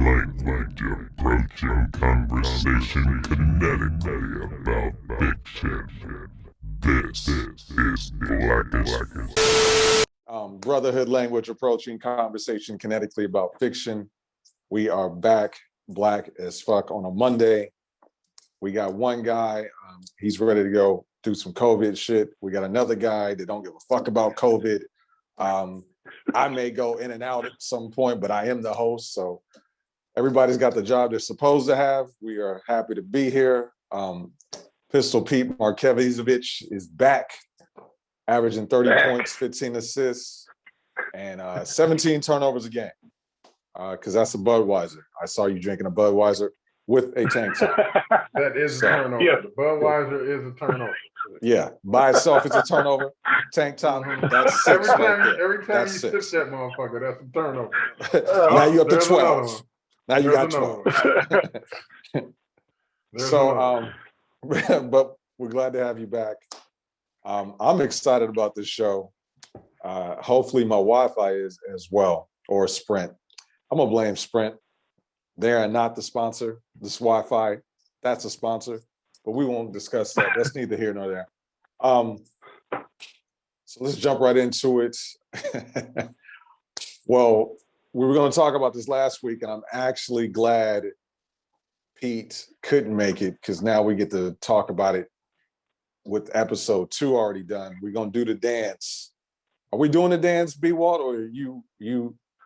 approaching conversation kinetically about fiction. This is Blackest. Brotherhood language approaching conversation kinetically about fiction. We are back, black as fuck, on a Monday. We got one guy, he's ready to go do some COVID shit. We got another guy that don't give a fuck about COVID. I may go in and out at some point, but I am the host, so everybody's got the job they're supposed to have. We are happy to be here. Pistol Pete Markevich is back, averaging 30 points, 15 assists, and 17 turnovers a game. Because that's a Budweiser. I saw you drinking a Budweiser with a tank top. That is a turnover. Yeah. The Budweiser is a turnover. Yeah, by itself, it's a turnover. Tank top, that's six every time you sip that motherfucker, that's a turnover. Now you're up to 12. Now you got 12. So, but we're glad to have you back. I'm excited about this show. Hopefully my Wi-Fi is as well, or Sprint. I'm gonna blame Sprint. They are not the sponsor. This Wi-Fi, that's a sponsor, but we won't discuss that. That's neither here nor there. So let's jump right into it. Well, we were going to talk about this last week, and I'm actually glad Pete couldn't make it because now we get to talk about it with episode 2 already done. We're going to do the dance. Are we doing the dance, B-Walt, or you?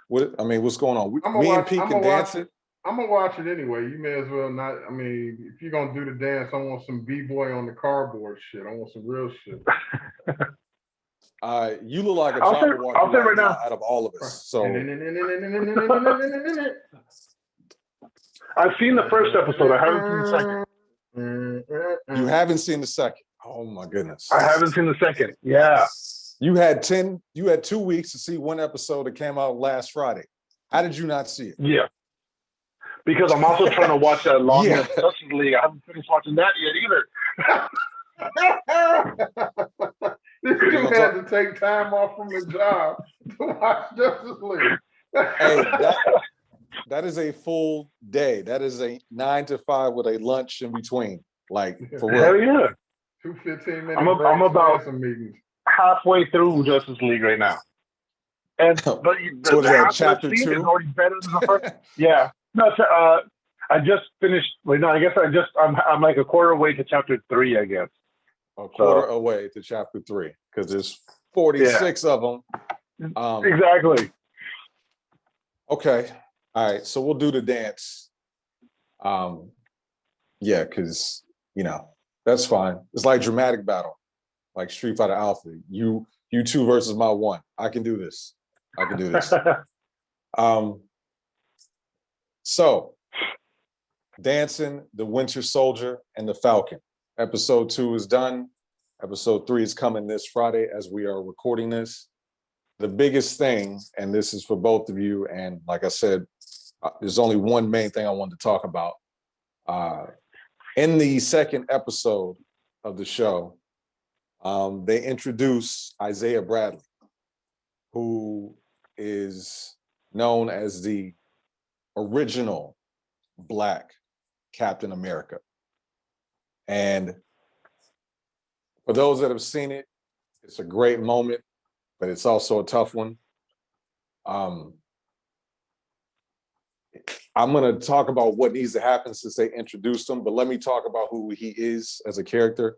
What? I mean, what's going on? Me and Pete can dance it. I'm gonna watch it anyway. You may as well not. I mean, if you're gonna do the dance, I want some B-boy on the cardboard shit. I want some real shit. You look like a Jabberwocky I'll say right now out of all of us. So I've seen the first episode. I haven't seen the second. You haven't seen the second. Oh my goodness. I haven't seen the second. Yeah. You had 2 weeks to see one episode that came out last Friday. How did you not see it? Yeah. Because I'm also trying to watch that long Justice League. I haven't finished watching that yet either. You had to take time off from the job to watch Justice League. Hey, that is a full day. That is a 9 to 5 with a lunch in between. Like, for real. Hell yeah. 2 15-minute I'm about some meetings. Halfway through Justice League right now. And but so the chapter 2 is already better than the first. Yeah. No, I just finished. Wait, no, I guess I'm like a quarter away to chapter 3, I guess. A quarter away to chapter 3 because there's 46 of them. Exactly. Okay. All right. So we'll do the dance. Yeah, because that's fine. It's like dramatic battle, like Street Fighter Alpha. You 2 versus my 1. I can do this. So, Dancing, the Winter Soldier, and the Falcon. Episode 2 is done. Episode 3 is coming this Friday as we are recording this. The biggest thing, and this is for both of you, and like I said, there's only one main thing I wanted to talk about. In the second episode of the show, they introduce Isaiah Bradley, who is known as the original Black Captain America. And for those that have seen it, it's a great moment, but it's also a tough one. I'm going to talk about what needs to happen since they introduced him, but let me talk about who he is as a character.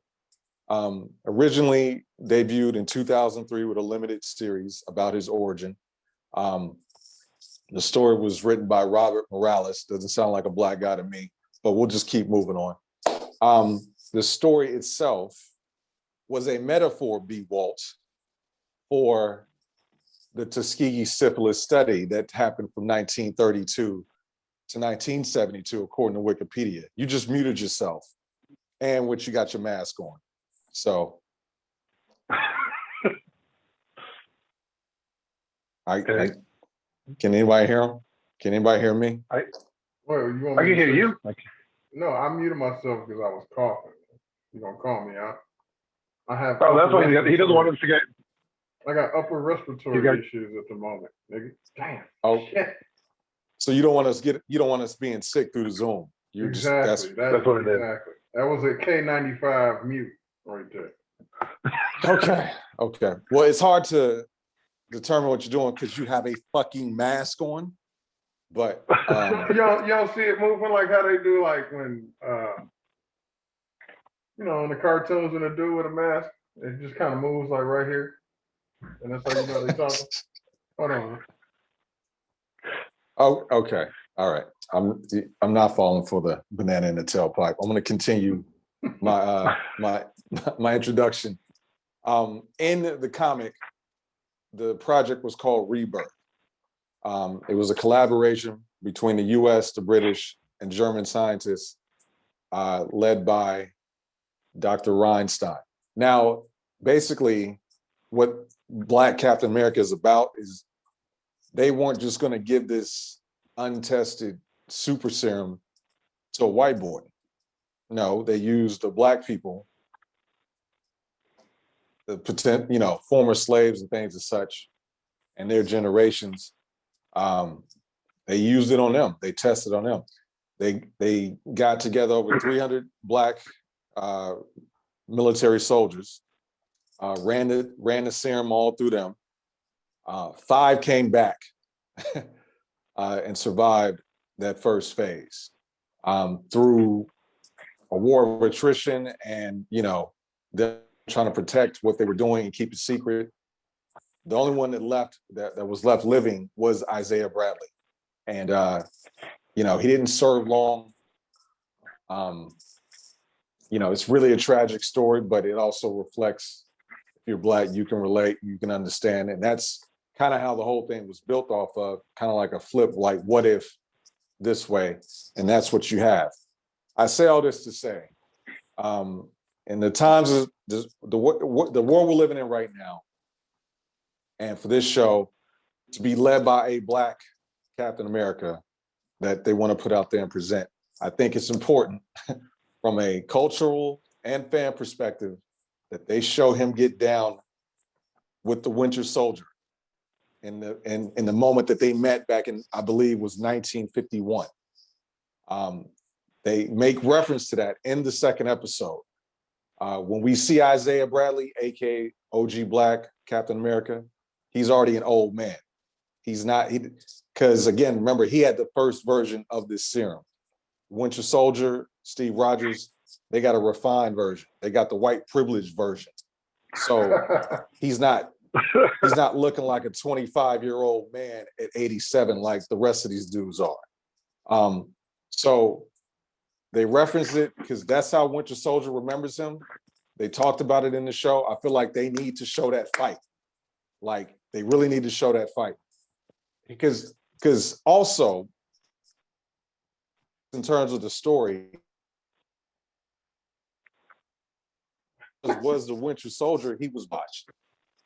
Originally debuted in 2003 with a limited series about his origin. The story was written by Robert Morales. Doesn't sound like a Black guy to me, but we'll just keep moving on. The story itself was a metaphor, B-Walt, for the Tuskegee syphilis study that happened from 1932 to 1972, according to Wikipedia. You just muted yourself, and you got your mask on. So, can anybody hear him? Can anybody hear me? I can hear you. No, I muted myself because I was coughing. You're gonna call me out. I have. Oh, that's why he doesn't want us to get. I got upper respiratory issues at the moment, nigga. Damn. Oh. Shit. So you don't want us being sick through the Zoom. You're Exactly. that's what it is. Exactly. That was a K95 mute right there. Okay. Well, it's hard to determine what you're doing because you have a fucking mask on. But y'all see it moving like how they do like when in the cartoons when they do with a mask, it just kind of moves like right here. And that's how you know they talking. Hold on. oh, okay. All right. I'm not falling for the banana in the tailpipe. I'm going to continue my my introduction. In the comic, the project was called Rebirth. It was a collaboration between the U.S., the British, and German scientists, led by Dr. Reinstein. Now, basically, what Black Captain America is about is they weren't just going to give this untested super serum to a white boy. No, they used the Black people, the former slaves and things as such, and their generations. They used it on them. They tested on them. They got together over 300 Black military soldiers, ran the serum all through them. 5 came back and survived that first phase through a war of attrition and them trying to protect what they were doing and keep it secret. The only one that was left living was Isaiah Bradley, and he didn't serve long. It's really a tragic story, but it also reflects, if you're Black, you can relate, you can understand. And that's kind of how the whole thing was built off of, kind of like a flip, like what if this way? And that's what you have. I say all this to say, in the times of the world we're living in right now, and for this show to be led by a Black Captain America that they want to put out there and present, I think it's important from a cultural and fan perspective that they show him get down with the Winter Soldier in the moment that they met back in, I believe, was 1951. They make reference to that in the second episode. When we see Isaiah Bradley, aka OG Black Captain America, he's already an old man. He's not, because again, remember, he had the first version of this serum. Winter Soldier, Steve Rogers, they got a refined version. They got the white privilege version. So he's not looking like a 25-year-old man at 87 like the rest of these dudes are. So they reference it because that's how Winter Soldier remembers him. They talked about it in the show. I feel like they need to show that fight. Like, they really need to show that fight. Because also, in terms of the story, was the Winter Soldier, he was botched.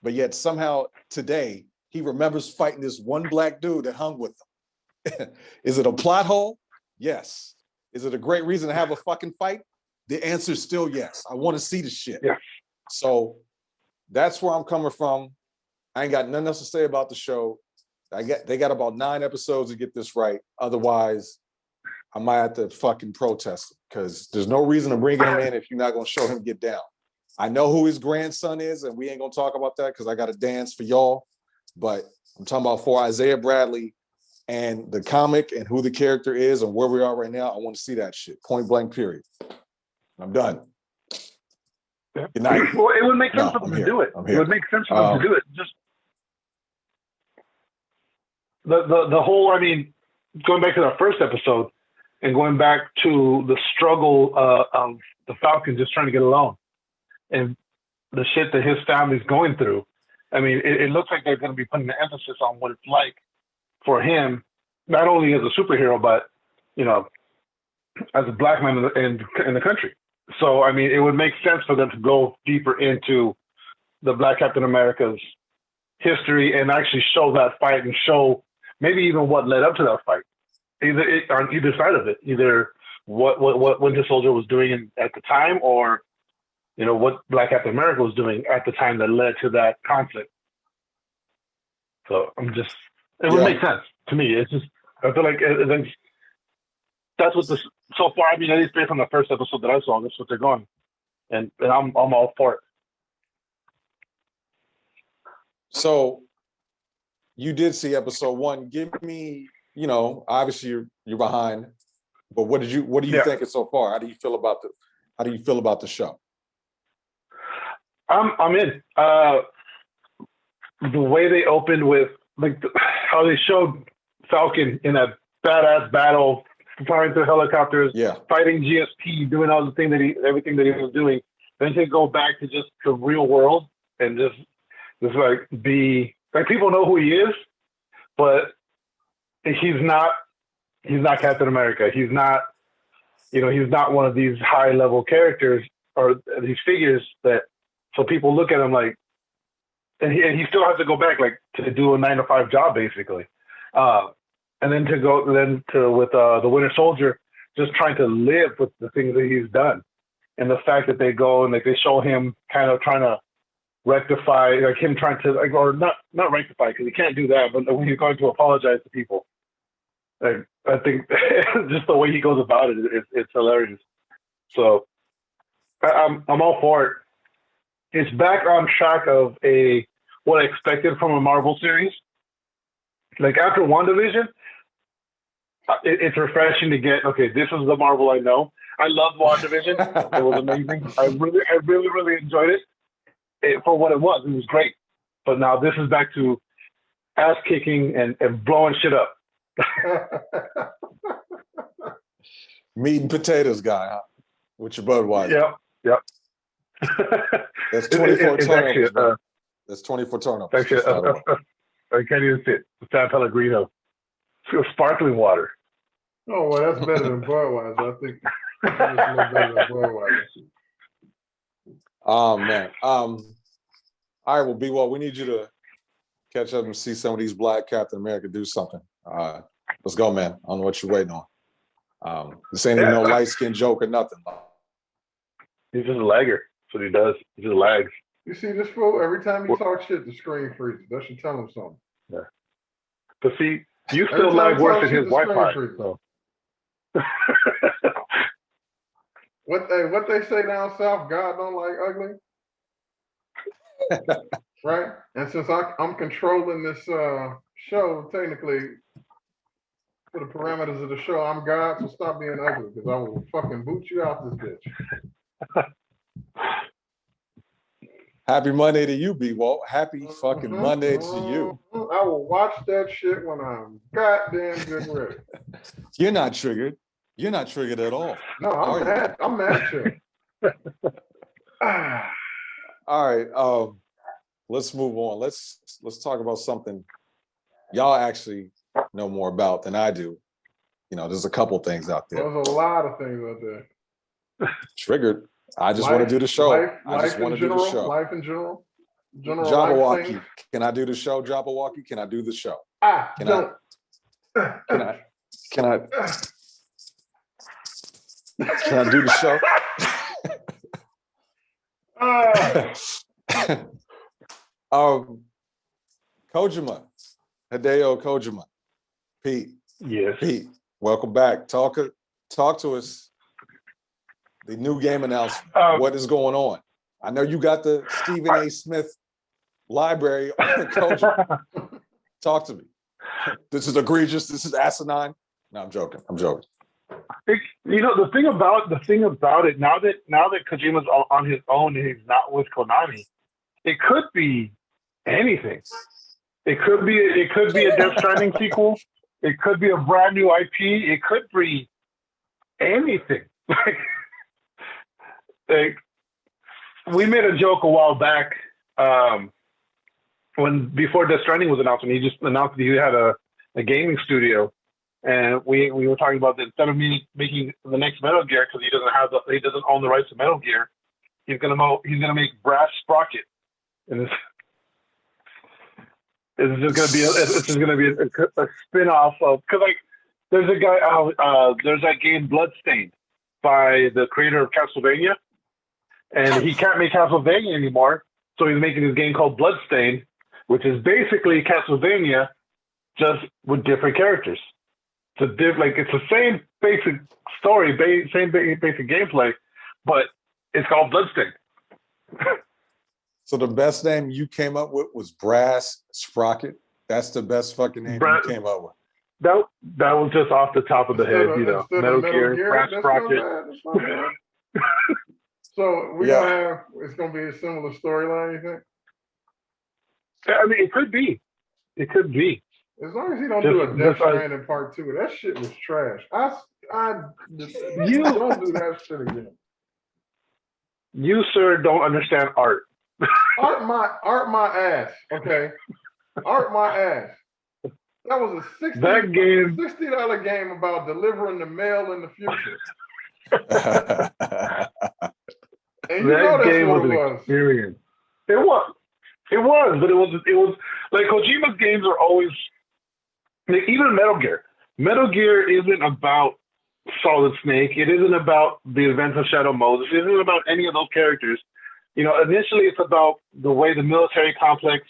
But yet somehow today, he remembers fighting this one Black dude that hung with him. Is it a plot hole? Yes. Is it a great reason to have a fucking fight? The answer is still yes. I want to see the shit. Yeah. So that's where I'm coming from. I ain't got nothing else to say about the show. They got about 9 episodes to get this right. Otherwise, I might have to fucking protest because there's no reason to bring him in if you're not going to show him get down. I know who his grandson is, and we ain't going to talk about that because I got to dance for y'all. But I'm talking about for Isaiah Bradley and the comic and who the character is and where we are right now. I want to see that shit. Point blank, period. I'm done. Good night. Well, it would make sense for them to do it. It would make sense for them to do it. Just the whole, going back to that first episode and going back to the struggle of the Falcon just trying to get along and the shit that his family's going through. It looks like they're going to be putting the emphasis on what it's like for him, not only as a superhero, but, as a Black man in the country. So, it would make sense for them to go deeper into the Black Captain America's history and actually show that fight and show maybe even what led up to that fight, on either side of it, either what Winter Soldier was doing at the time or, what Black Captain America was doing at the time that led to that conflict. So it would make sense to me. It's just, I feel like that's what this so far. I mean, at least based on the first episode that I saw, that's what they're going, and I'm all for it. So you did see episode 1. Give me, obviously you're behind, but what do you think so far? How do you feel about the show? I'm in. The way they opened with how they showed Falcon in a badass battle, flying through helicopters, fighting GSP, doing all the thing everything that he was doing. Then to go back to just the real world and just be like people know who he is, but he's not Captain America. He's not one of these high level characters or these figures that so people look at him like, and he still has to go back to do a 9-to-5 job basically, and then with the Winter Soldier just trying to live with the things that he's done, and the fact that they go and they show him kind of trying to rectify, him trying to or not rectify because he can't do that, but when he's going to apologize to people, I think just the way he goes about it's hilarious. So I'm all for it. It's back on track of what I expected from a Marvel series. Like after WandaVision, it's refreshing to get, this is the Marvel I know. I loved WandaVision. It was amazing. I really enjoyed it. For what it was great. But now this is back to ass kicking and blowing shit up. Meat and potatoes guy, huh? With your Budweiser. Yep. That's 24 turnovers. That's 24 turnovers. Actually, I can't even sit. San Pellegrino. It's sparkling water. Oh, well, that's better than Budweiser. I think it's a little better than Budweiser. Oh, man. All right, well, B-Wall, we need you to catch up and see some of these black Captain America do something. Let's go, man. I don't know what you're waiting on. This ain't even no light-skinned joke or nothing. He's just a lagger. That's what he does. He just lags. You see this fool? Every time he talks shit, the screen freezes. That should tell him something. Yeah. But see, you still lag worse than his Wi-Fi. So. What they say down south, God don't like ugly. Right? And since I'm controlling this show, technically, for the parameters of the show, I'm God, so stop being ugly, because I will fucking boot you out this bitch. Happy Monday to you, B-Walt. Happy fucking Monday to you. I will watch that shit when I'm goddamn good ready. You're not triggered. You're not triggered at all. No, I'm mad. I'm mad shit. All right. Let's move on. Let's talk about something y'all actually know more about than I do. There's a couple things out there. There's a lot of things out there. Triggered. I just want to do the show. I just want to do the show. Life in general. Jabberwocky. Can I do the show, Jabberwocky? Can I do the show? Can I do the show? Kojima. Hideo Kojima. Pete. Yes. Pete, welcome back. Talk to us. The new game announcement. What is going on? I know you got the Stephen A. Smith library on Kojima. Talk to me. This is egregious. This is asinine. No, I'm joking. The thing about it now that Kojima's on his own and he's not with Konami, it could be anything. It could be a Death Stranding sequel. It could be a brand new IP. It could be anything. We made a joke a while back before Death Stranding was announced, and he just announced that he had a gaming studio, and we were talking about that instead of making the next Metal Gear because he doesn't own the rights to Metal Gear, he's gonna make Brass Sprocket, and it's just gonna be a spin-off of, because there's a guy there's that game Bloodstained by the creator of Castlevania. And he can't make Castlevania anymore, so he's making this game called Bloodstained, which is basically Castlevania, just with different characters. it's the same basic story, same basic gameplay, but it's called Bloodstained. So the best name you came up with was Brass Sprocket. That's the best fucking name you came up with. That was just off the top of the head, Metal Gear, Brass Sprocket. That's not bad. So it's gonna be a similar storyline, you think? I mean, it could be. It could be. As long as he don't do a Death Stranding part 2, that shit was trash. You don't do that shit again. You, sir, don't understand art. Art my ass, okay? Art my ass. That was a $60 game about delivering the mail in the future. And that game was an experience. It was, but it was like Kojima's games are always like, even Metal Gear. Metal Gear isn't about Solid Snake. It isn't about the events of Shadow Moses. It isn't about any of those characters. Initially it's about the way the military complex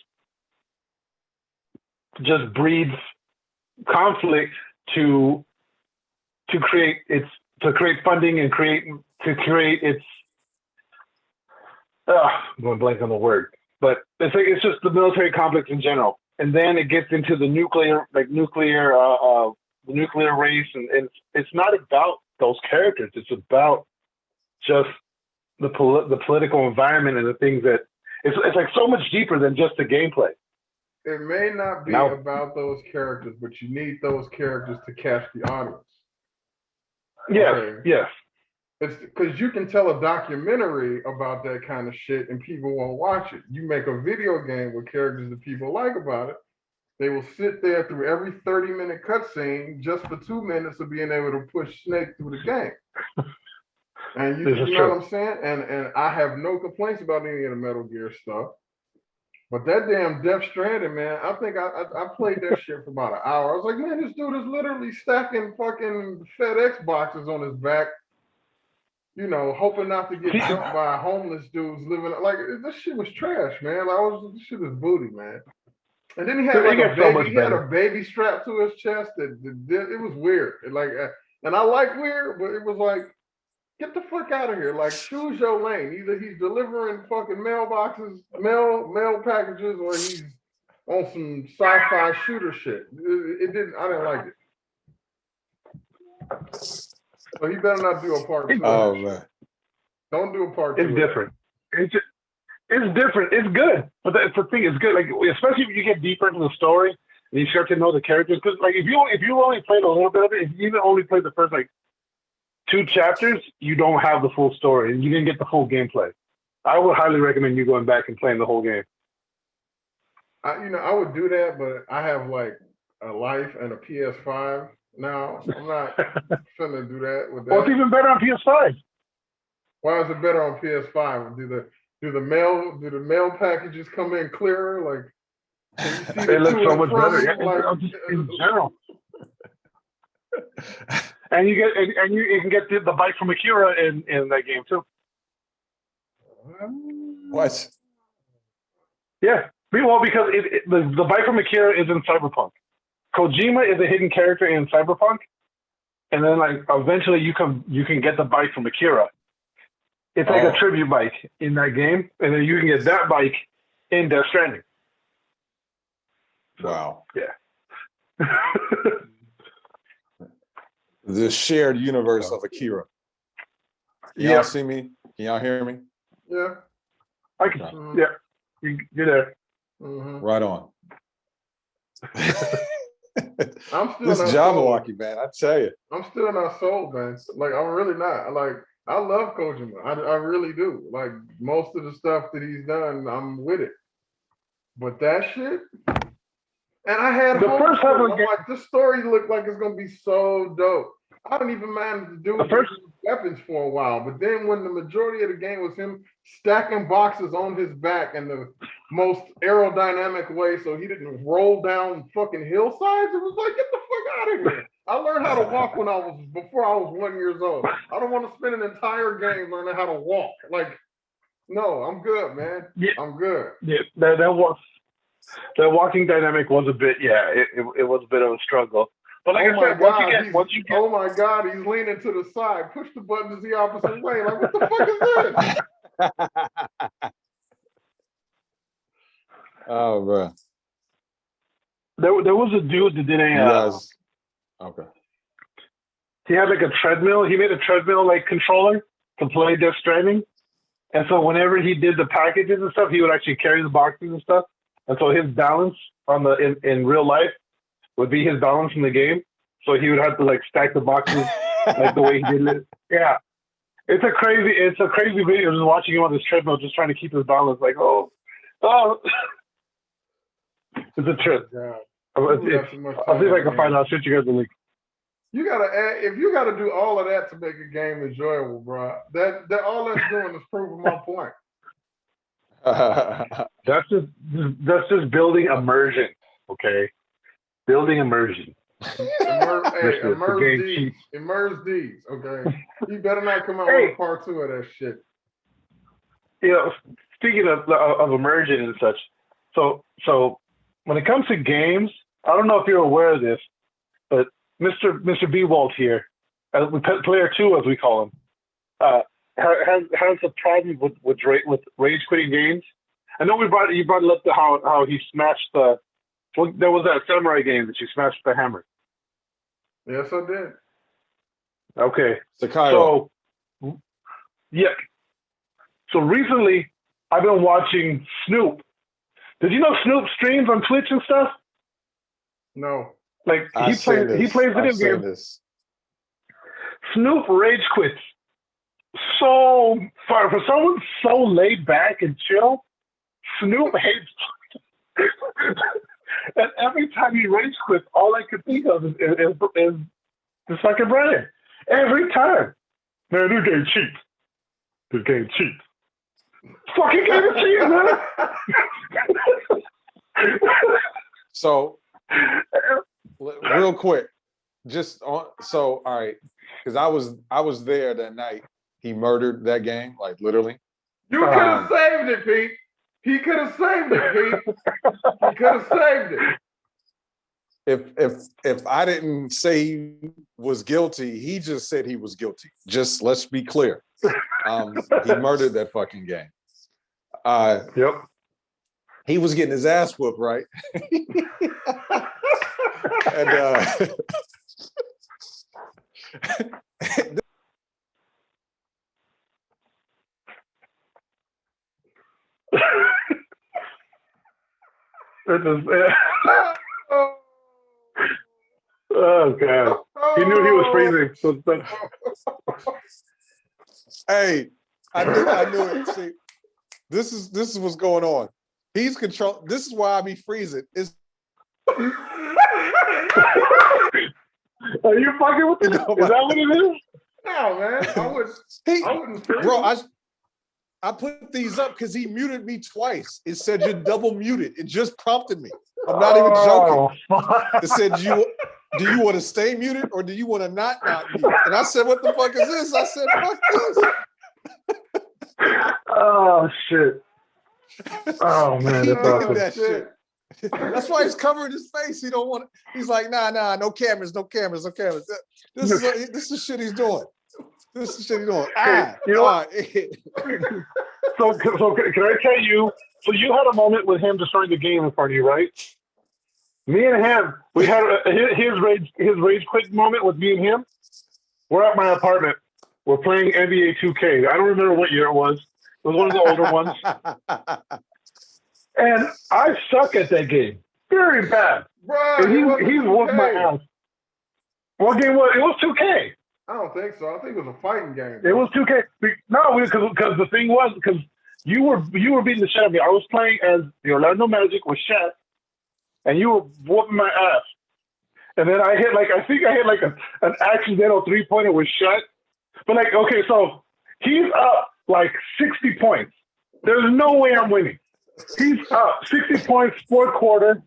just breeds conflict to create funding and create its I'm going blank on the word, but it's just the military complex in general, and then it gets into the nuclear race, and it's not about those characters. It's about just the political environment and the things that it's like so much deeper than just the gameplay. It may not be about those characters, but you need those characters to catch the audience. Yes, okay. Yes. It's because you can tell a documentary about that kind of shit and people won't watch it. You make a video game with characters that people like about it. They will sit there through every 30-minute cutscene just for 2 minutes of being able to push Snake through the game. And you know what I'm saying? And I have no complaints about any of the Metal Gear stuff. But that damn Death Stranding, man, I think I played that shit for about an hour. I was like, man, this dude is literally stacking fucking FedEx boxes on his back, hoping not to get jumped by homeless dudes living. Like, this shit was trash, man. This shit was booty, man. And then he had a baby strapped to his chest. It was weird. And I like weird, but it was like, get the fuck out of here. Like, choose your lane. Either he's delivering fucking mailboxes, mail packages, or he's on some sci-fi shooter shit. I didn't like it. So he better not do a part 2. Oh, man. Don't do a part 2. It's different. It's different. It's good. But the thing is good. Like, especially if you get deeper into the story and you start to know the characters. Because, like, if you only played a little bit of it, if you even only played the first, 2 chapters, you don't have the full story and you didn't get the full gameplay. I would highly recommend you going back and playing the whole game. I would do that, but I have a life and a PS5 now. I'm not finna do that with that. Well, it's even better on PS5. Why is it better on PS5? Do the mail packages come in clearer? Can you see they look so much better. Yeah, just in general. And you can get the bike from Akira in that game too. What? Yeah. Well, because the bike from Akira is in Cyberpunk. Kojima is a hidden character in Cyberpunk, and then eventually you can get the bike from Akira. It's like a tribute bike in that game, and then you can get that bike in Death Stranding. Wow. Yeah. The shared universe of Akira. Y'all see me? Can y'all hear me? Yeah. I can. Mm-hmm. Yeah. You're there. Mm-hmm. Right on. I'm still this Jabberwocky, man. I tell you. I'm still not sold, man. I'm really not. I love Kojima. I really do. Most of the stuff that he's done, I'm with it. But that shit. And I had the first half of the game. This story looked like it's gonna be so dope. I don't even mind to do weapons for a while, but then when the majority of the game was him stacking boxes on his back in the most aerodynamic way, so he didn't roll down fucking hillsides, it was like, get the fuck out of here. I learned how to walk before I was 1 year old. I don't want to spend an entire game learning how to walk. No, I'm good, man. Yeah. I'm good. Yeah, that walking dynamic was a bit, it was a bit of a struggle. But like Oh I my said, God, once you get, oh my God, he's leaning to the side. Push the buttons the opposite way. Like, what the fuck is this? Oh, bro. there was a dude that did You guys. Okay. he had like a treadmill. He made a treadmill like controller to play Death Stranding. And so whenever he did the packages and stuff, he would actually carry the boxes and stuff. And so his balance on the in real life would be his balance in the game. So he would have to like stack the boxes like the way he did it. Yeah. It's a crazy video just watching him on this treadmill just trying to keep his balance like, oh. It's a trip. God. I'll see if I can find out. I'll shoot you guys the link. You gotta add, if you gotta do all of that to make a game enjoyable, bro. That all that's doing is proving my point. That's just building immersion, okay? Building immersion. Immerse these, okay? You better not come out with a part 2 of that shit. You know, speaking of immersion and such, so when it comes to games, I don't know if you're aware of this, but Mr. B-Walt here, player 2 as we call him, has a problem with rage quitting games. I know you brought it up to how he smashed there was that samurai game that you smashed the hammer. Yes, I did. Okay. So yeah. So recently I've been watching Snoop. Did you know Snoop streams on Twitch and stuff? No. Like he plays video games. Snoop rage quits. So for someone so laid back and chill, Snoop hates. And every time he rage quits, all I could think of is the fucking Brian. Every time, man, this game cheap. This game cheap. Fucking game is cheap, man. So, real quick, all right, because I was there that night. He murdered that game, like literally. You could have saved it, Pete. He could have saved it, Pete. He could have saved it. If I didn't say he was guilty, he just said he was guilty. Just let's be clear. He murdered that fucking game. Yep. He was getting his ass whooped, right? And Oh god. He knew he was freezing. Hey, I knew it. See, this is what's going on. He's control. This is why I be freezing. Are you fucking with me? Is that what it is? No, man. I wouldn't. Bro, I put these up because he muted me twice. It said you're double muted. It just prompted me. I'm not even joking. It said, do you want to stay muted or do you want to not mute? And I said, what the fuck is this? I said, fuck this. Oh shit. Oh man, that's awesome. That shit. That's why he's covering his face. He don't want. He's like, nah, no cameras. This is shit he's doing. This is shit he's doing. You know what? So can I tell you? So you had a moment with him destroying the game in front of you, right? Me and him, we had his rage quit moment with me and him. We're at my apartment. We're playing NBA 2K. I don't remember what year it was. It was one of the older ones. And I suck at that game. Very bad. Bro, and he's whooped my ass. What game was it? It was 2K. I don't think so. I think it was a fighting game. It was 2K. No, because the thing was, because you were beating the shit out of me. I was playing as the Orlando Magic with Shaq, and you were whooping my ass. And then I hit an accidental 3-pointer with Shaq. But okay, so he's up 60 points. There's no way I'm winning. He's up 60 points, fourth quarter,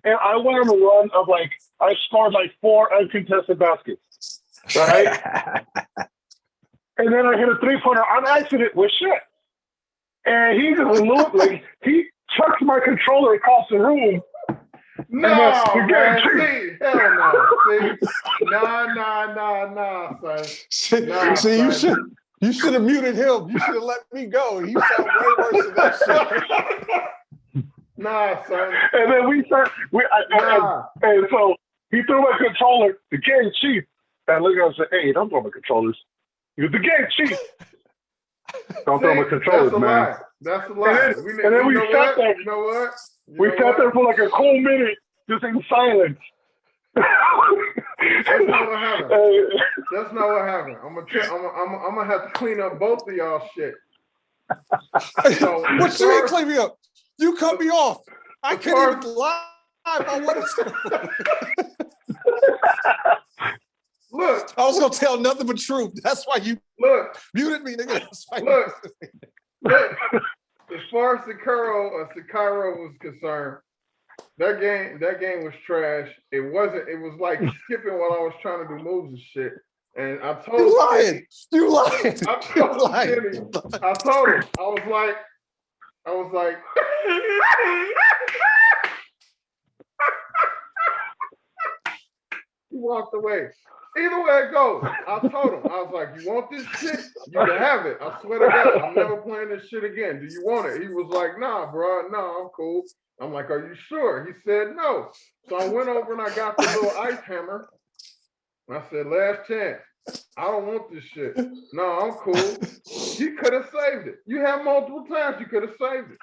and I went on a run of I scored 4 uncontested baskets, right? And then I hit a 3-pointer on accident with Shaq. And he just he chucks my controller across the room, No, man. See, hell no. See, nah, son. Nah, See, son. you should have muted him. You should have let me go. He sound way worse than that shit. Nah, son. And then and so he threw my controller, the game chief. And look at him and said, hey, don't throw my controllers. He was the game chief. Don't throw my controllers, man. That's a lie. And then we sat there. You know what? We sat there for like a cool minute, just in silence. That's not what happened. That's not what happened. I'm gonna have to clean up both of y'all shit. So, what you mean clean me up? You cut me off. I can't even lie on what it's. Look, I was gonna tell nothing but truth. That's why you muted me, nigga. Look. As far as Sekiro was concerned, that game was trash. It was like skipping while I was trying to do moves and shit. And I told you lying. You lying. I told him. I was like he walked away. Either way it goes, I told him, I was like, you want this shit? You can have it. I swear to God, I'm never playing this shit again. Do you want it? He was like, nah, bro, no, I'm cool. I'm like, are you sure? He said no. So I went over and I got the little ice hammer. And I said, last chance. I don't want this shit. No, I'm cool. You could have saved it. You have multiple times you could have saved it.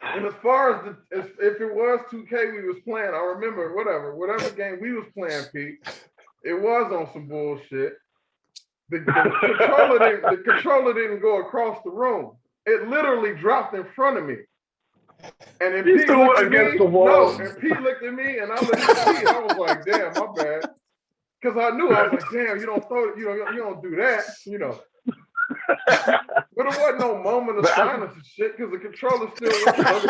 And as far as if it was 2K we was playing, I remember whatever game we was playing, Pete, it was on some bullshit. The controller didn't go across the room. It literally dropped in front of me. And then Pete looked at me. No, and Pete looked at me, and I looked at Pete. And I was like, "Damn, my bad." Because I knew I was like, "Damn, you don't throw it. You don't do that." You know. But it wasn't no moment of silence and shit because the controller still was.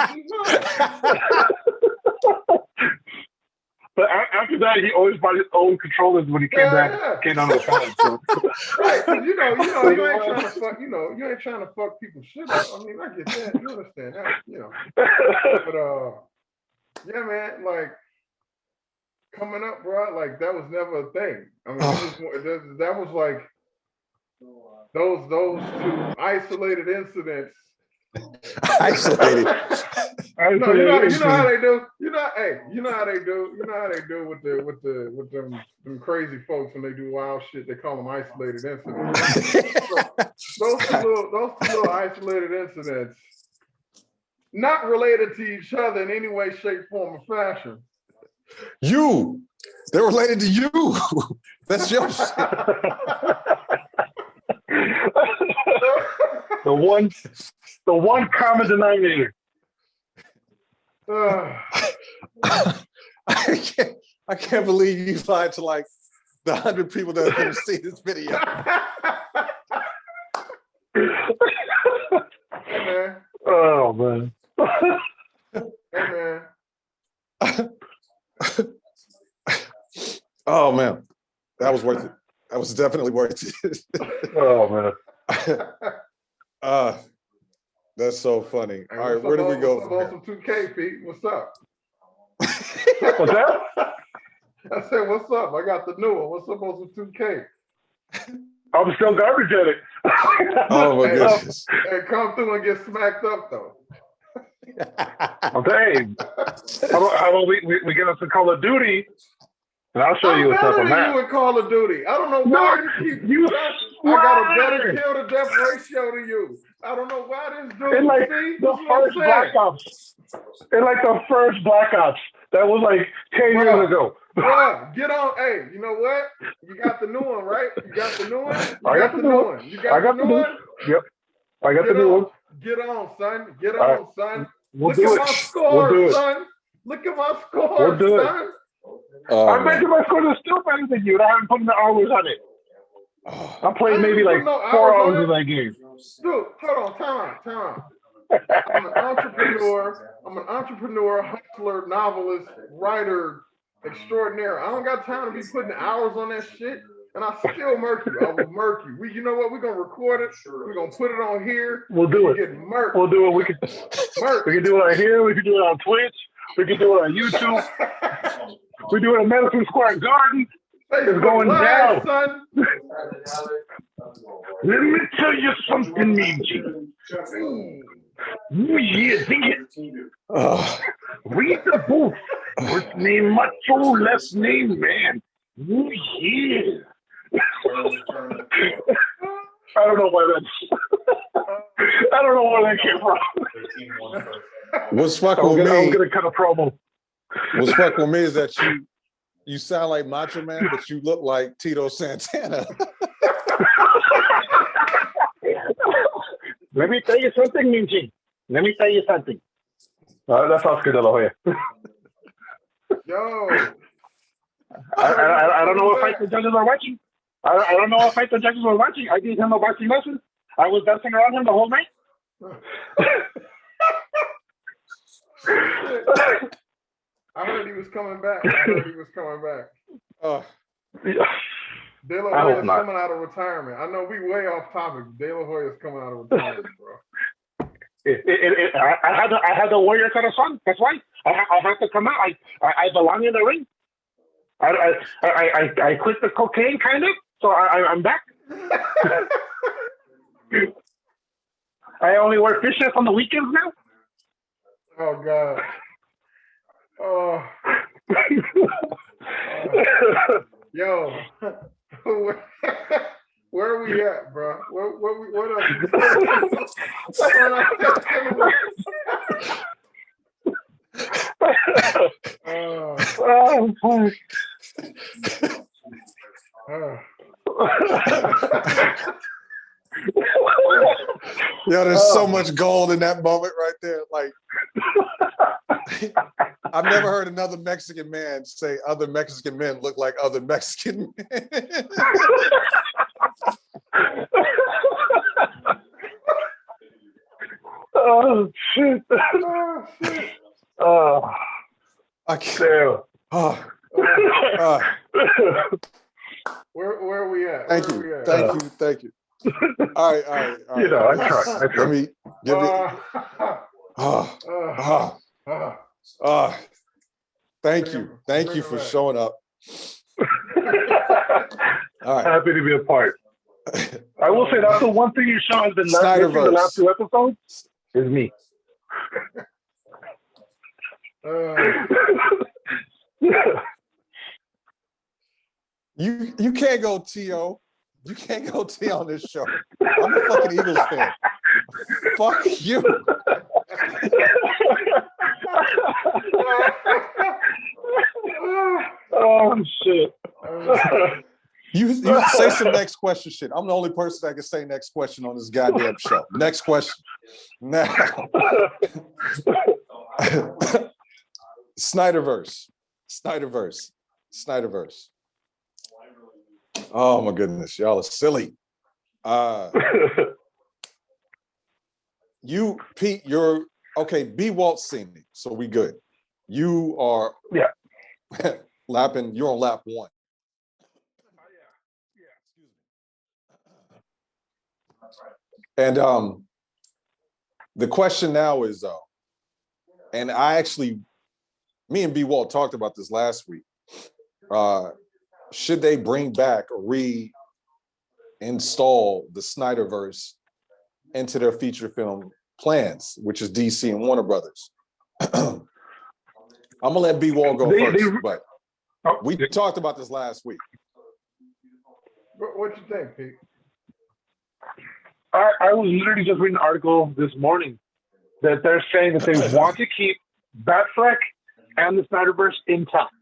But after that, he always brought his own controllers when he came back, came down to the phone. So. Right, because you ain't trying to fuck, you ain't trying to fuck people's shit up. I mean, I get that, you understand that, But yeah, man, like coming up, bro, like that was never a thing. I mean, that was like those two isolated incidents. Isolated. No, you know how they do. You know how they do with them crazy folks when they do wild shit. They call them isolated incidents. So, those two little isolated incidents, not related to each other in any way, shape, form, or fashion. They're related to you. That's your shit. The one common denominator. I can't believe you lied to like the 100 people that are going to see this video. Hey, man. Oh, man. Hey, man. Oh, man. That was worth it. That was definitely worth it. Oh, man. That's so funny. Hey, all right, where do we go? What's up on some 2K, Pete? What's up? What's that? I said, what's up? I got the new one. What's up on some 2K? I'm still garbage at it. Oh my goodness. Hey, come through and get smacked up though. Okay. How about we get us a Call of Duty, and I'll show you what's up on that. You in Call of Duty. I don't know why you I got a better kill to death ratio to you. I don't know why this dude. In like the first Black Ops. In like the first Black Ops. That was like 10 years ago. Bruh, get on. Hey, you know what? You got the new one, right? You got the new one? I got the new one. You got the new one? Yep. I got the new one. Get on, son. Get on, son. Look at my score, son. Look at my score, son. I bet you my score is still better than you. I haven't put in the hours on it. I played maybe like 4 hours of that game. Dude, hold on, time out. I'm an entrepreneur, hustler, novelist, writer extraordinaire. I don't got time to be putting hours on that shit, and I still murk you. I will murk you. You know what? We're gonna record it. We're gonna put it on here. We'll do it. Get murked. We'll do it. We can do it right here. We can do it on Twitch. We can do it on YouTube. We do it in Madison Square Garden. It's going down. Son. Let me tell you something, Minji. Ooh, yeah, ding it. Read the booth. First name Macho, last name Man. Ooh, yeah. I don't know why that's. I don't know where that came from. What's fucking with I was me? gonna cut a promo. What's fucking with me is that you sound like Macho Man, but you look like Tito Santana. Let me tell you something, Minji. Let me tell you something. That's Oscar De La Hoya. Yo. I don't know what fight the judges are watching. I don't know what fight the judges were watching. I gave him a boxing lesson. I was dancing around him the whole night. I heard he was coming back. De La I hope Hoya's not. coming out of retirement. I know we way off topic. De La Hoya's coming out of retirement, bro. I had the Warrior Corazon. That's why I have to come out. I belong in the ring. I quit the cocaine, kind of. So I'm back. I only wear fishnets on the weekends now. Oh God. Oh. Yo. Where are we at, bro? What else? Yo, there's so much gold in that moment right there. Like, I've never heard another Mexican man say other Mexican men look like other Mexican men. Oh shit! Oh, I can't. Where are we at? Thank you. All right. You know, I try. Let me give me. Thank you for showing up. All right. Happy to be a part. I will say that's the one thing your show has been missing the last 2 episodes is me. You can't go T.O. You can't go T on this show. I'm a fucking Eagles fan. Fuck you. Oh shit. You say some next question shit. I'm the only person that can say next question on this goddamn show. Next question. Now. Snyderverse. Oh my goodness, y'all are silly. Pete, you're okay. B Walt's seen me, so we good. You are lapping. You're on lap 1. And the question now is, and me and B Walt talked about this last week. Should they bring back or reinstall the Snyderverse into their feature film plans, which is DC and Warner Brothers? I'm gonna let B Walt go first, but we talked about this last week. What you think, Pete? I was literally just reading an article this morning that they're saying that they want to keep Batfleck and the Snyderverse intact.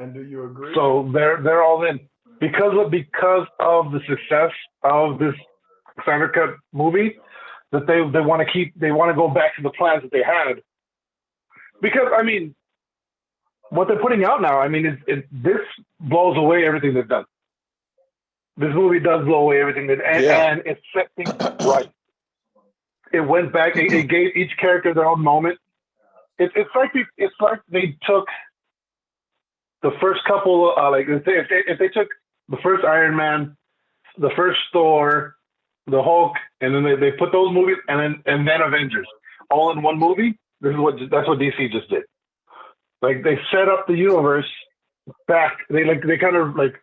And do you agree? So they're all in because of the success of this Snyder Cut movie that they want to go back to the plans that they had. Because I mean, what they're putting out now, I mean, this blows away everything they've done. This movie does blow away everything and it set things right. It went back. It gave each character their own moment. It's like they took the first couple, like if they took the first Iron Man, the first Thor, the Hulk, and then they put those movies and then Avengers all in one movie. That's what DC just did. Like they set up the universe back. They kind of like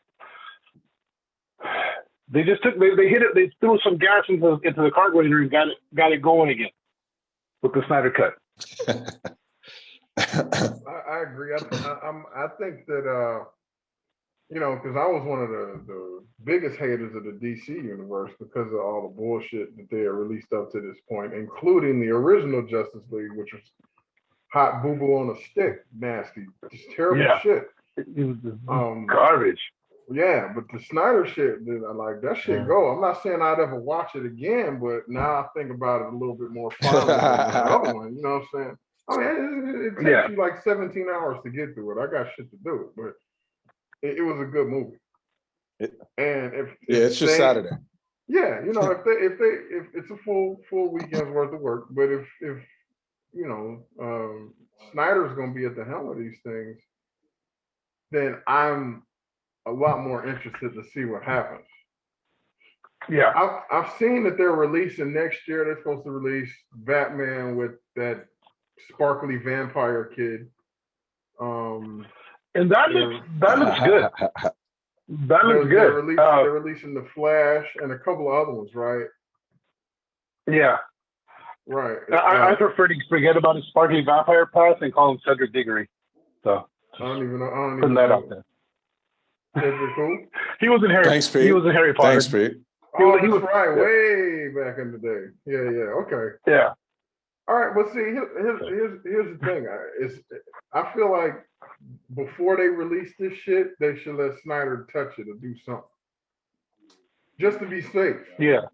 they just took they hit it. They threw some gas into the carburetor and got it going again with the Snyder cut. I agree. I think that because I was one of the biggest haters of the DC universe because of all the bullshit that they had released up to this point, including the original Justice League, which was hot boo boo on a stick, nasty, just terrible shit. It was garbage. Yeah, but the Snyder shit, I like that shit go. I'm not saying I'd ever watch it again, but now I think about it a little bit more fondly than the other one. You know what I'm saying? I mean, it takes you like 17 hours to get through it. I got shit to do, but it was a good movie. It's just Saturday. Yeah, if it's a full weekend's worth of work, but if Snyder's gonna be at the helm of these things, then I'm a lot more interested to see what happens. Yeah, I've seen that they're releasing next year. They're supposed to release Batman with that sparkly vampire kid. And that looks good. That looks good. They're releasing The Flash and a couple of other ones, right? Yeah. Right. I prefer to forget about his sparkly vampire past and call him Cedric Diggory. So I don't even know. Putting that out there. Cedric who? He was in Harry. Thanks, Pete. He was in Harry Potter. Thanks, Pete. He was right, way back in the day. Yeah. Okay. Yeah. All right, but see, here's the thing. I feel like before they release this shit, they should let Snyder touch it or do something, just to be safe. Yeah.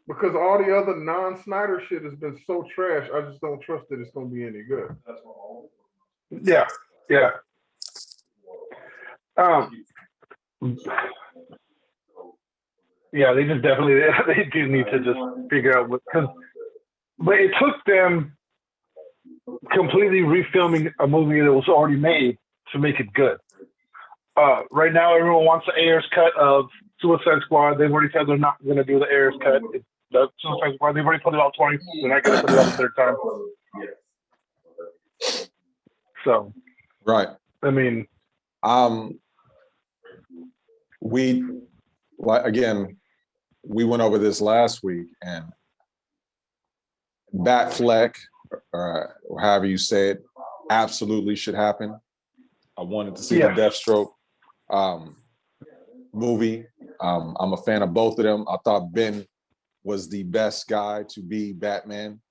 Because all the other non-Snyder shit has been so trash. I just don't trust that it's gonna be any good. Yeah. Yeah. Yeah, they just definitely they do need to just figure out but it took them completely refilming a movie that was already made to make it good. Right now, everyone wants the Ayers cut of Suicide Squad. They've already said they're not going to do the Ayers cut. The Suicide Squad, they've already put it out twice. They're not going to put it out a third time. So, right. I mean, we went over this last week, and Batfleck, or however you say it, absolutely should happen. I wanted to see the Deathstroke movie. I'm a fan of both of them. I thought Ben was the best guy to be Batman.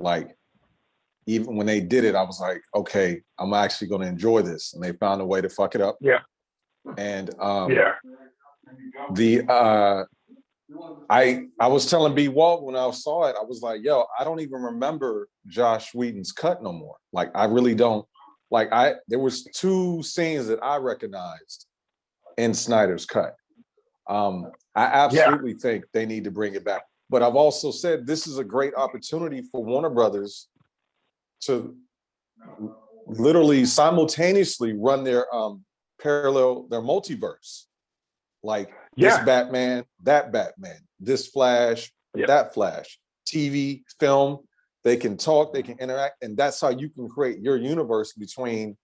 Like, even when they did it, I was like, okay, I'm actually going to enjoy this. And they found a way to fuck it up. Yeah. And I was telling B. Walt when I saw it, I was like, yo, I don't even remember Josh Whedon's cut no more. Like, I really don't. Like, there was two scenes that I recognized in Snyder's cut. I absolutely think they need to bring it back. But I've also said this is a great opportunity for Warner Brothers to literally simultaneously run their their multiverse. Like this Batman, that Batman, this Flash, that Flash, TV, film, they can talk, they can interact, and that's how you can create your universe between,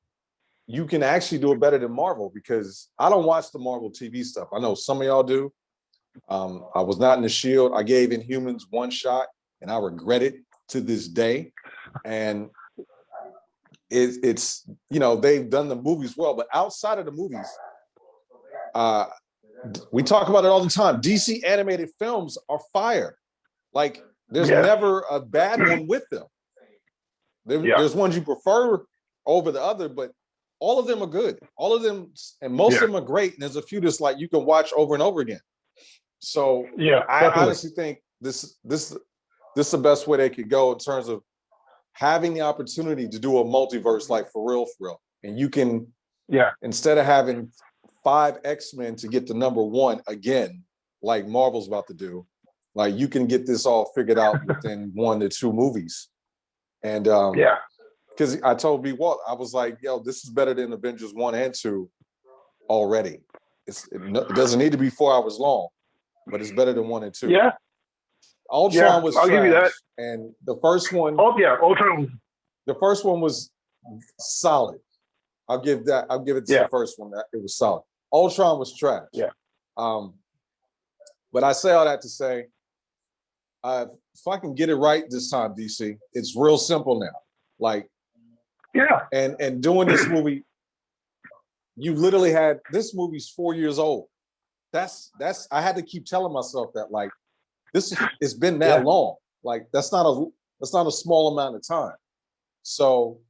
you can actually do it better than Marvel, because I don't watch the Marvel TV stuff. I know some of y'all do. I was not in the Shield. I gave Inhumans one shot, and I regret it to this day. And it's they've done the movies well, but outside of the movies, we talk about it all the time. DC animated films are fire. Like, there's never a bad one with them. There's ones you prefer over the other, but all of them are good. All of them, and most of them are great. And there's a few that's like you can watch over and over again. So I honestly think this is the best way they could go in terms of having the opportunity to do a multiverse, like for real. And you can, instead of having 5 X-Men to get to #1 again, like Marvel's about to do, like you can get this all figured out within 1 to 2 movies. And because I told B. Walt, I was like, yo, this is better than Avengers 1 and 2 already. It doesn't need to be 4 hours long, but it's better than 1 and 2. Yeah. Ultron was I'll trash, give you that. and the first one. Oh yeah, Ultron. The first one was solid. I'll give it to the first one. That it was solid. Ultron was trash. Yeah. But I say all that to say, if I can get it right this time, DC, it's real simple now. Like, yeah, and doing this movie, you literally had this movie's 4 years old. That's I had to keep telling myself that, like, it's been that long. Like, that's not a small amount of time. So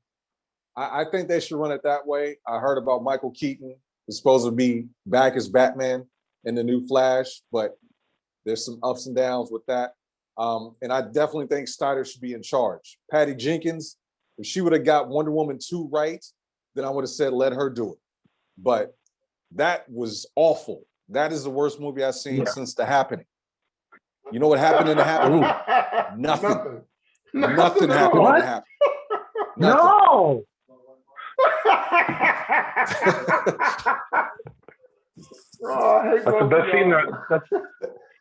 I think they should run it that way. I heard about Michael Keaton is supposed to be back as Batman in the new Flash, but there's some ups and downs with that. And I definitely think Snyder should be in charge. Patty Jenkins, if she would have got Wonder Woman 2 right, then I would have said, let her do it. But that was awful. That is the worst movie I've seen since The Happening. You know what happened in The Happening? Nothing. Nothing happened in The Happening. No. Oh, I hate That's the best scene.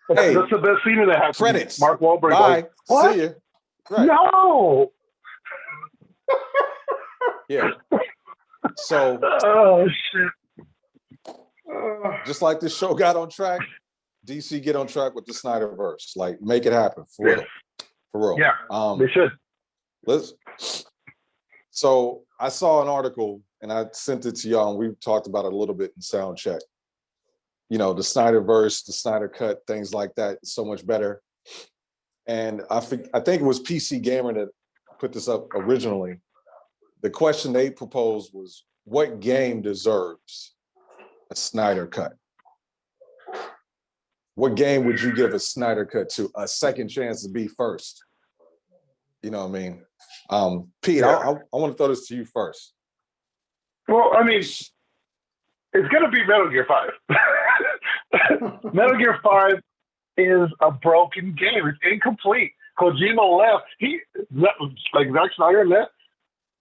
That's the best scene of that. Credits. Mark Wahlberg. Bye. Like, what? See you. Right. No. Yeah. So. Oh shit. Just like this show got on track, DC get on track with the Snyderverse. Like, make it happen for real. For real. Yeah. They should. So I saw an article and I sent it to y'all, and we talked about it a little bit in sound check. You know, the Snyderverse, the Snyder Cut, things like that, so much better. And I think it was PC Gamer that put this up originally. The question they proposed was, what game deserves a Snyder Cut? What game would you give a Snyder Cut to, a second chance to be first? You know what I mean? Pete, I want to throw this to you first. Well, I mean, it's going to be Metal Gear 5. Metal Gear 5 is a broken game. It's incomplete. Kojima left. Like Zack Snyder left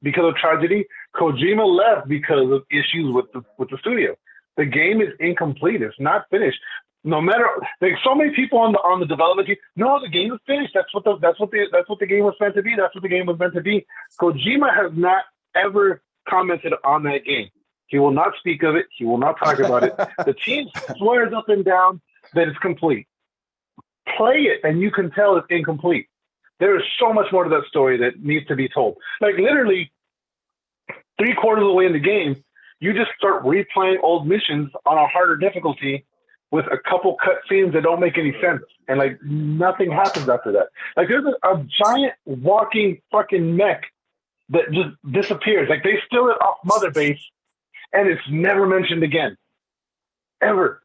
because of tragedy. Kojima left because of issues with the studio. The game is incomplete. It's not finished. No matter, like, so many people on the development team. No, the game is finished. That's what the game was meant to be. That's what the game was meant to be. Kojima has not ever commented on that game. He will not speak of it. He will not talk about it. The team swears up and down that it's complete. Play it, and you can tell it's incomplete. There is so much more to that story that needs to be told. Like, literally, 3/4 of the way in the game, you just start replaying old missions on a harder difficulty with a couple cut scenes that don't make any sense. And, like, nothing happens after that. Like, there's a giant walking fucking mech that just disappears. Like, they steal it off Mother Base, and it's never mentioned again. Ever.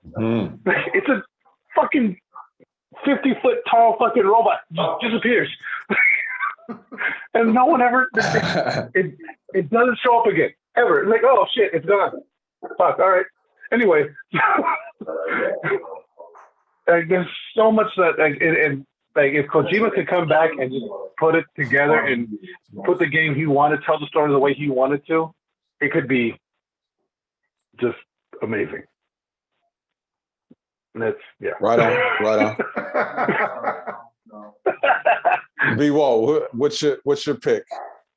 It's a fucking 50-foot tall fucking robot. Just disappears. And no one ever, it doesn't show up again. Ever. Like, oh shit, it's gone. Fuck, all right. Anyway. Like, there's so much that, and like, if Kojima could come back and just put it together and put the game he wanted, tell the story the way he wanted to, it could be just amazing. And that's, yeah. Right on. B-Wall, what's your pick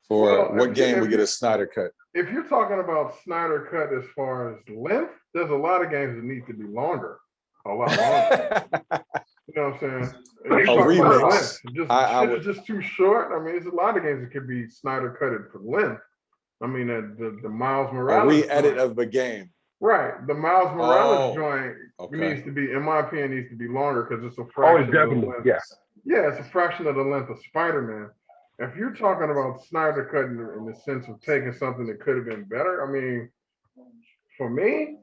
for what game we get a Snyder Cut? If you're talking about Snyder Cut as far as length, there's a lot of games that need to be longer. A lot longer. You know what I'm saying? A remix. It's just too short. I mean, there's a lot of games that could be Snyder Cutted for length. I mean, the Miles Morales. A re-edit of the game. Right. The Miles Morales joint needs to be, in my opinion, needs to be longer because it's a fraction of the length. Yeah, it's a fraction of the length of Spiderman. If you're talking about Snyder Cut in the sense of taking something that could have been better, I mean, for me,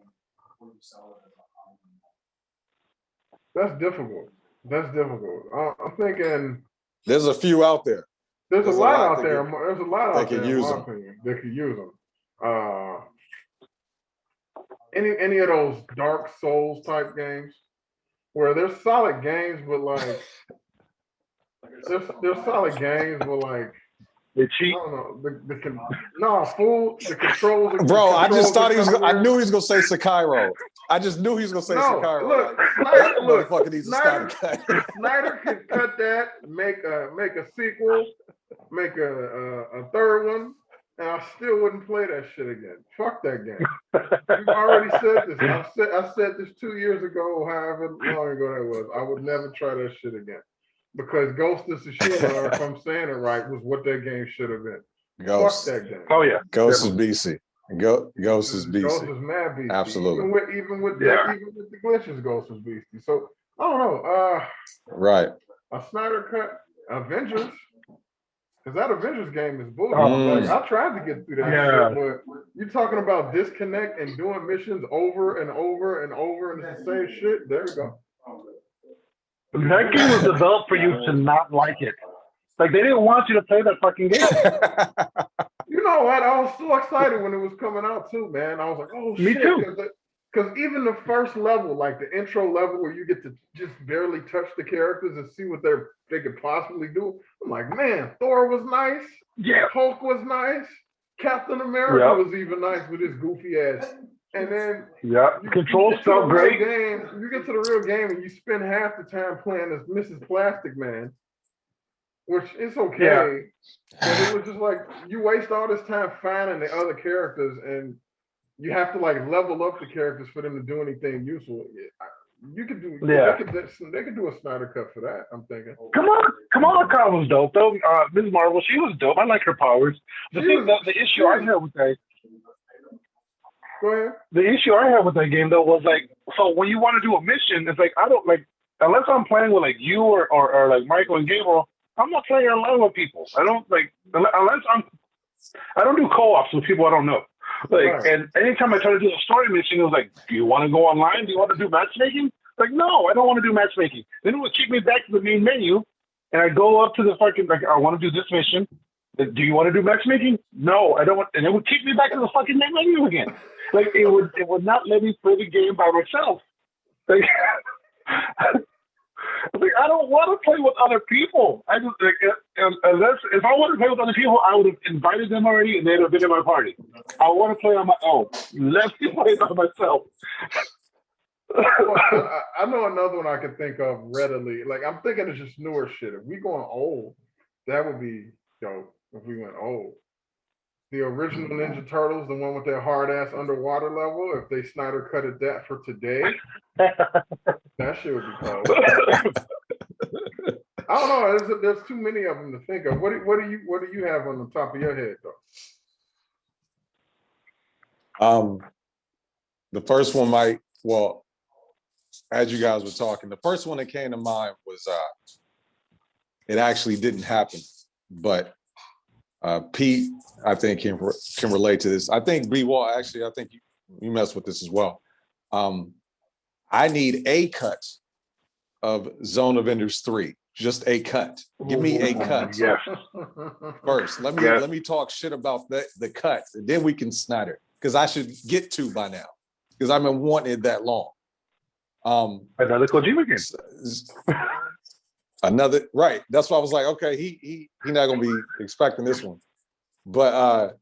that's difficult. I'm thinking there's a few out there. There's a lot out there. There's a lot out there, in my them. opinion, that could use them. Any of those Dark Souls type games where there's solid games, but like there's solid games, but like they cheat. I don't know. The controls. Bro, I just thought I knew he was gonna say Sekiro. I just knew he was gonna say Sekiro. Look, motherfucker needs a Snyder Cut. Snyder could cut that, make a sequel, make a third one, and I still wouldn't play that shit again. Fuck that game. You've already said this. I said this 2 years ago, however long ago that was. I would never try that shit again. Because Ghost of Tsushima, if I'm saying it right, was what that game should have been. Ghost. Fuck that game. Oh yeah, Ghost is BC. Ghost is BC. Ghost is mad beastie. Absolutely. Even with Yeah. the glitches, Ghost is beastie. So I don't know. Right. A Snyder cut Avengers. Because that Avengers game is bullshit. Mm. Like, I tried to get through that Yeah. shit, but you're talking about disconnect and doing missions over and over and over, and it's the same shit. There we go. That game was developed for you to not like it. Like they didn't want you to play that fucking game. You know what? I was so excited when it was coming out too, man. I was like, oh Me shit. too. Because even the first level, like the intro level where you get to just barely touch the characters and see what they could possibly do. I'm like, man, Thor was nice. Yeah. Hulk was nice. Captain America was even nice with his goofy ass. And then Yeah. Controls get to the felt real great. game, you get to the real game and you spend half the time playing as Mrs. Plastic Man, which is okay. Yeah. But it was just like you waste all this time finding the other characters and you have to like level up the characters for them to do anything useful. You could do they could do a Snyder cut for that, I'm thinking. Kamala Khan was dope though. Ms. Marvel, she was dope. I like her powers. The issue I had with that. Go ahead. The issue I had with that game though was like, so when you want to do a mission, it's like I don't like unless I'm playing with like you or like Michael and Gabriel, I'm not playing alone with people. I don't like unless I don't do co-ops with people I don't know. Like, and anytime I try to do a story mission, it was like, do you want to go online? Do you want to do matchmaking? Like, no, I don't want to do matchmaking. Then it would kick me back to the main menu, and I go up to the fucking like, I want to do this mission. Like, do you want to do matchmaking? No, I don't want. And it would kick me back to the fucking main menu again. Like, it would not let me play the game by myself. Like. Like, I don't want to play with other people. I just like unless if I want to play with other people, I would have invited them already, and they'd have been in my party. I want to play on my own. Let me play by myself. Well, I know another one I can think of readily. Like I'm thinking it's just newer shit. If we going old, that would be dope. If we went old, the original Ninja Turtles, the one with their hard ass underwater level. If they Snyder cutted that for today. That shit would be cold. I don't know. There's too many of them to think of. What do you have on the top of your head though? The first one as you guys were talking, the first one that came to mind was it actually didn't happen, but Pete, I think can relate to this. I think B-Wall, actually, I think you mess with this as well. I need a cut of Zone of Enders 3. Just a cut. Give me a cut. Yes. First. Let me talk shit about the cut. And then we can Snyder. Because I should get to by now. Because I've been wanting it that long. Another Kojima game. Another, right. That's why I was like, okay, he not gonna be expecting this one. But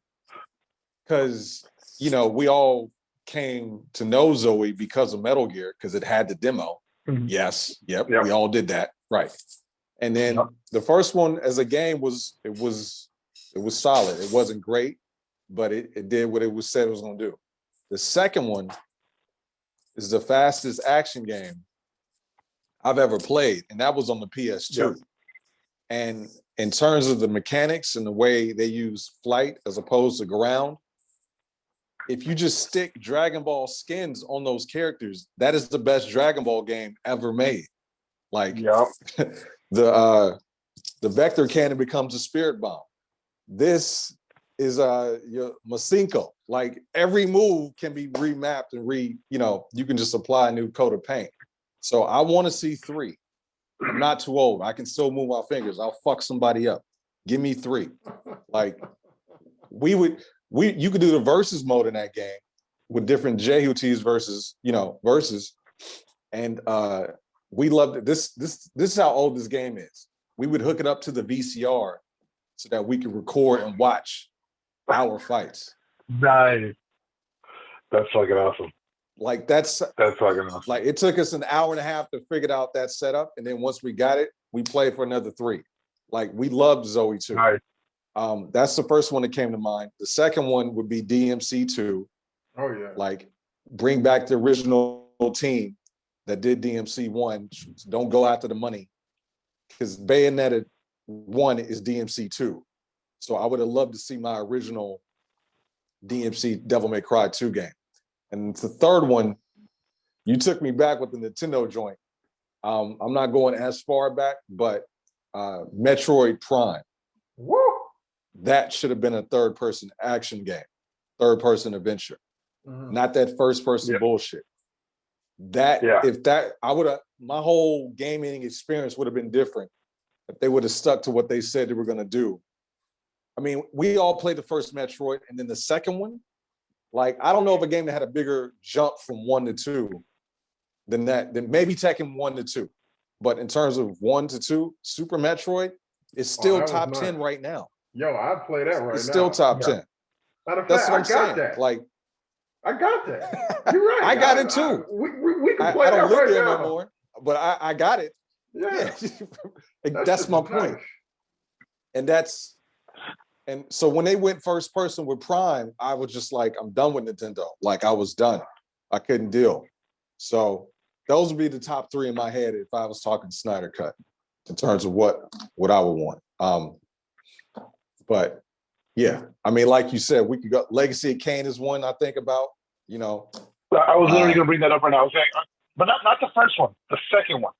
because we all came to know Zoe because of Metal Gear, because it had the demo. Mm-hmm. Yes, yep, we all did that, right? And then the first one as a game was solid. It wasn't great, but it did what it was said it was gonna do. The second one is the fastest action game I've ever played, and that was on the PS2. Yep. And in terms of the mechanics and the way they use flight as opposed to ground, if you just stick Dragon Ball skins on those characters, that is the best Dragon Ball game ever made. Like the vector cannon becomes a spirit bomb. This is your Masenko. Like every move can be remapped and you can just apply a new coat of paint. So I want to see 3. I'm not too old. I can still move my fingers. I'll fuck somebody up. Give me 3. Like you could do the versus mode in that game with different JUTs versus. And we loved it. This is how old this game is. We would hook it up to the VCR so that we could record and watch our fights. Nice. That's fucking awesome. Like that's fucking awesome. Like it took us an hour and a half to figure out that setup, and then once we got it, we played for another 3. Like we loved Zoe 2. Right. That's the first one that came to mind. The second one would be DMC 2. Oh yeah. Like bring back the original team that did DMC 1. Don't go after the money. Because Bayonetta 1 is DMC 2. So I would have loved to see my original DMC Devil May Cry 2 game. And the third one, you took me back with the Nintendo joint. I'm not going as far back, but Metroid Prime. Woo! That should have been a third-person action game, third-person adventure, not that first-person bullshit. That if that I would have, my whole gaming experience would have been different if they would have stuck to what they said they were going to do. I mean, we all played the first Metroid, and then the second one. Like, I don't know of a game that had a bigger jump from 1 to 2 than that. Than maybe Tekken 1 to 2, but in terms of 1 to 2, Super Metroid is still top 10 right now. Yo, I'd play that right now. It's still top 10. Matter of That's fact, what I'm I got saying. that. Like, I got that. You're right. I got it too. We can play I that don't live right there now. no more, but I got it. Yeah. That's my point. Nice. And so when they went first person with Prime, I was just like, I'm done with Nintendo. Like I was done. I couldn't deal. So those would be the top 3 in my head if I was talking Snyder Cut in terms of what I would want. But yeah, I mean, like you said, we could go. Legacy of Kain is one I think about. You know, I was literally going to bring that up right now. I was saying, but not the first one, the second one.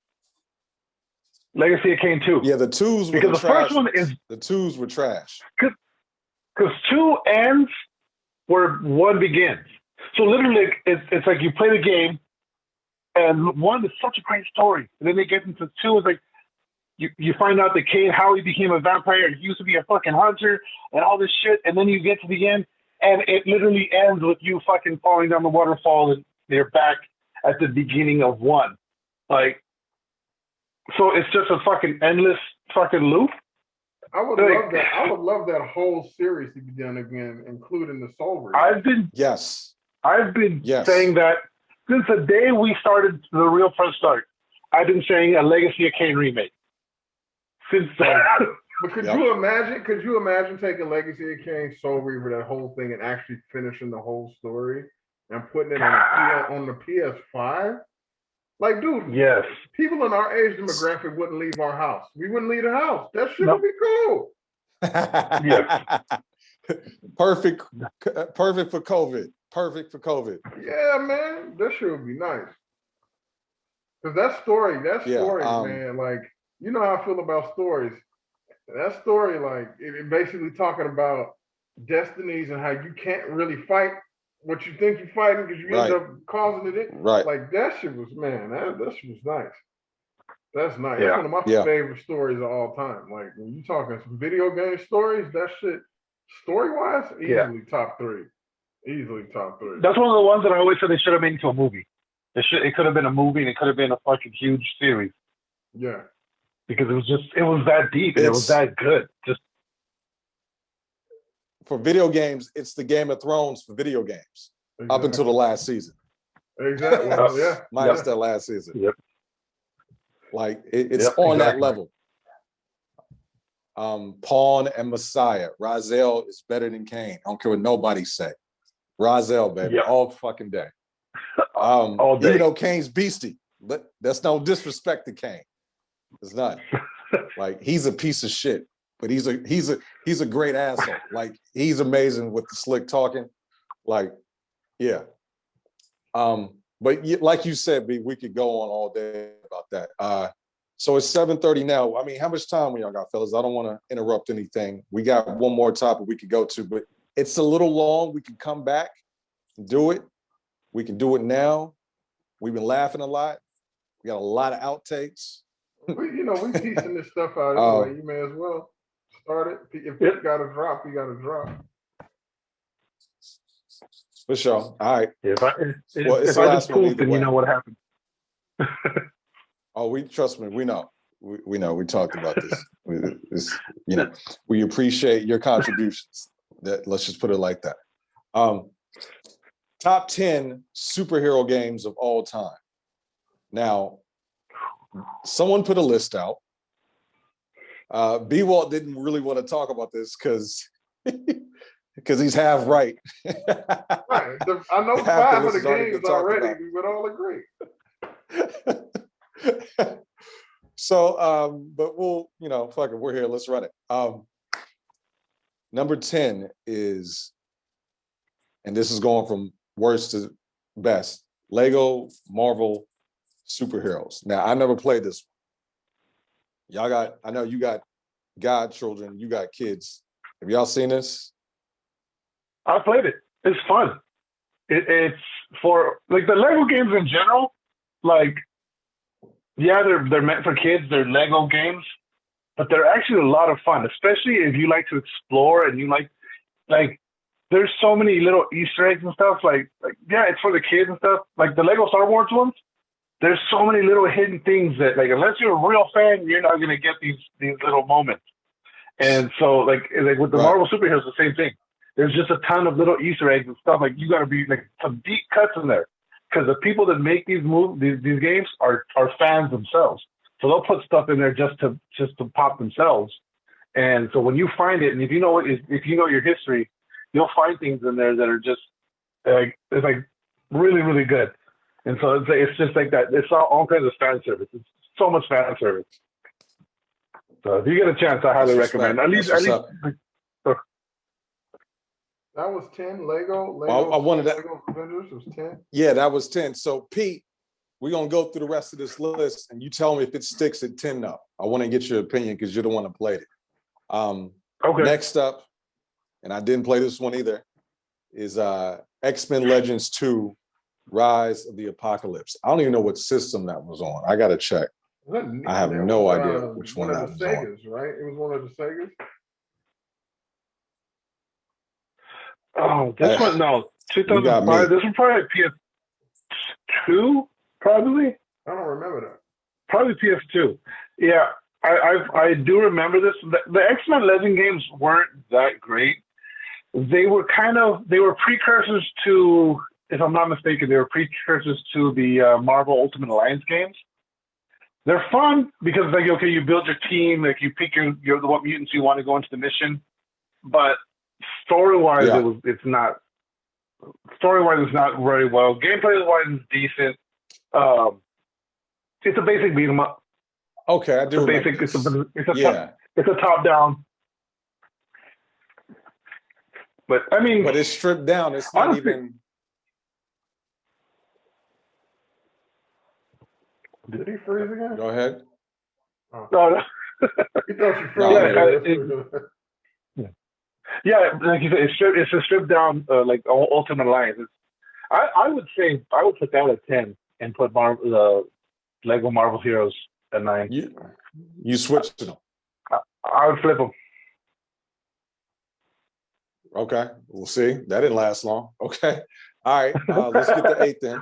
Legacy of Kain 2. Yeah, the 2s were because the trash. first one is the 2s were trash. Because 2 ends where 1 begins. So literally, it's like you play the game, and 1 is such a great story, and then they get into 2. It's like you find out that Kain, how he became a vampire. He used to be a fucking hunter and all this shit, and then you get to the end, and it literally ends with you fucking falling down the waterfall, and they're back at the beginning of 1. Like, so it's just a fucking endless fucking loop. I would love that. I would love that whole series to be done again, including the Soul Reaper. I've been saying that since the day we started the real first start. I've been saying a Legacy of Kain remake. Since but could you imagine? Could you imagine taking Legacy of Kain, Soul Reaper, that whole thing, and actually finishing the whole story and putting it on the PS5? Like, dude, yes, people in our age demographic wouldn't leave our house. We wouldn't leave the house. That shit would be cool. Yeah. Perfect for COVID. Perfect for COVID. Yeah, man. That shit would be nice. Because that story, man, like, you know how I feel about stories. That story, like, it basically talking about destinies and how you can't really fight what you think you're fighting because you end up causing it. Right. Like, that shit was, man, that shit was nice. That's nice. Yeah. That's one of my favorite stories of all time. Like, when you talking some video game stories, that shit, story-wise, easily top 3. Easily top 3. That's one of the ones that I always said they should have made into a movie. It could have been a movie, and it could have been a fucking huge series. Yeah. Because it was that deep, and it was that good. Just for video games, it's the Game of Thrones for video games up until the last season. Exactly. Yeah. Minus that last season. Yep. Like it's on that level. Pawn and Messiah. Raziel is better than Kain. I don't care what nobody say. Raziel, baby, all fucking day. All day. Even though Kane's beastie, but that's no disrespect to Kain. It's not. Like, he's a piece of shit, but he's a great asshole. Like, he's amazing with the slick talking. Like, yeah. But like you said, B, we could go on all day about that. So it's 7:30 now. I mean, how much time we y'all got, fellas? I don't want to interrupt anything. We got one more topic we could go to, but it's a little long. We can come back and do it. We can do it now. We've been laughing a lot. We got a lot of outtakes. We piecing this stuff out anyway. You may as well start it. If it's got to drop, you got to drop. For sure. All right. If I just pooped, then you know what happened. Oh, trust me. We know. We know. We talked about this. We appreciate your contributions. Let's just put it like that. Top 10 superhero games of all time. Now, someone put a list out. B Walt didn't really want to talk about this because he's half right. Right. I know Half the 5 of list the has already games been talked already. about. We would all agree. So, but we'll, fuck it, we're here. Let's run it. Number 10 is, and this is going from worst to best, Lego Marvel Superheroes. Now, I never played this one. I know you got godchildren, you got kids. Have y'all seen this? I played it. It's fun. It's for like the Lego games in general. Like, yeah, they're meant for kids. They're Lego games, but they're actually a lot of fun, especially if you like to explore and you like there's so many little Easter eggs and stuff. Like yeah, it's for the kids and stuff. Like the Lego Star Wars ones. There's so many little hidden things that, like, unless you're a real fan, you're not gonna get these little moments. And so, like with the Marvel superheroes, the same thing. There's just a ton of little Easter eggs and stuff. Like you got to be like some deep cuts in there because the people that make these games are fans themselves. So they'll put stuff in there just to pop themselves. And so when you find it, and if you know your history, you'll find things in there that are just it's like really, really good. And so it's just like that. It's all kinds of fan service. It's so much fan service. So if you get a chance, I highly recommend. At least. That was 10 Lego. I wanted that. Lego Avengers was 10. Yeah, that was 10. So Pete, we're gonna go through the rest of this list, and you tell me if it sticks at 10 now. I want to get your opinion because you're the one that played it. Okay. Next up, and I didn't play this one either, is X-Men Legends 2: Rise of the Apocalypse. I don't even know what system that was on. I gotta check. I have no idea which one that was Segas, on. right? It was one of the Segas. Oh, this one, no. 2005. This one probably PS2, probably. I don't remember that. Probably PS2. Yeah, I do remember this. The X-Men Legend games weren't that great. They were precursors to, if I'm not mistaken, they were precursors to the Marvel Ultimate Alliance games. They're fun because, like, okay, you build your team, like you pick what mutants you want to go into the mission, but story-wise, it's not very well. Gameplay-wise, it's decent. It's a basic beat 'em up. Okay, I do. It's a top-down. But I mean, but it's stripped down. It's not honestly, even. Did he freeze again? Go ahead. Oh. No. He thought you froze. Yeah, like you said, it's a stripped down like Ultimate Alliance. I would put that at 10 and put Lego Marvel Heroes at 9. You switched to them. I would flip them. Okay, we'll see. That didn't last long. Okay, all right. Let's get to 8 then.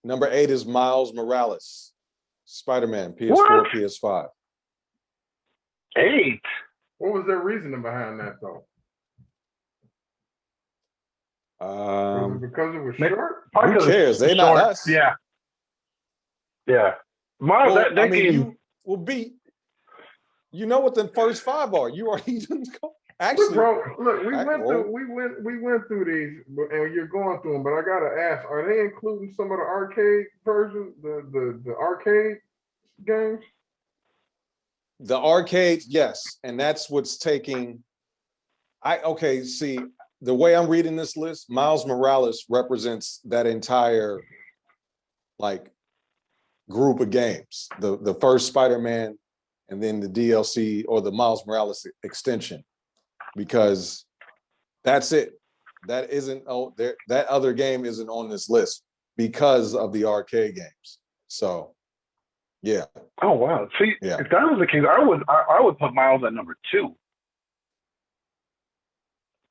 Number 8 is Miles Morales, Spider-Man, PS4, What? PS5. 8. What was their reasoning behind that, though? Was it because it was short? Who cares? They're not us. Yeah. Miles, that game. You know what the first 5 are. You already actually. Look, bro, we went through these, and you're going through them. But I gotta ask: are they including some of the arcade versions, the arcade games? The arcades, yes, and that's what's taking. See, the way I'm reading this list, Miles Morales represents that entire group of games. The first Spider-Man, and then the DLC or the Miles Morales extension, because that's it. That isn't that other game isn't on this list because of the arcade games. So, yeah. Oh wow! See, if that was the case, I would put Miles at number 2.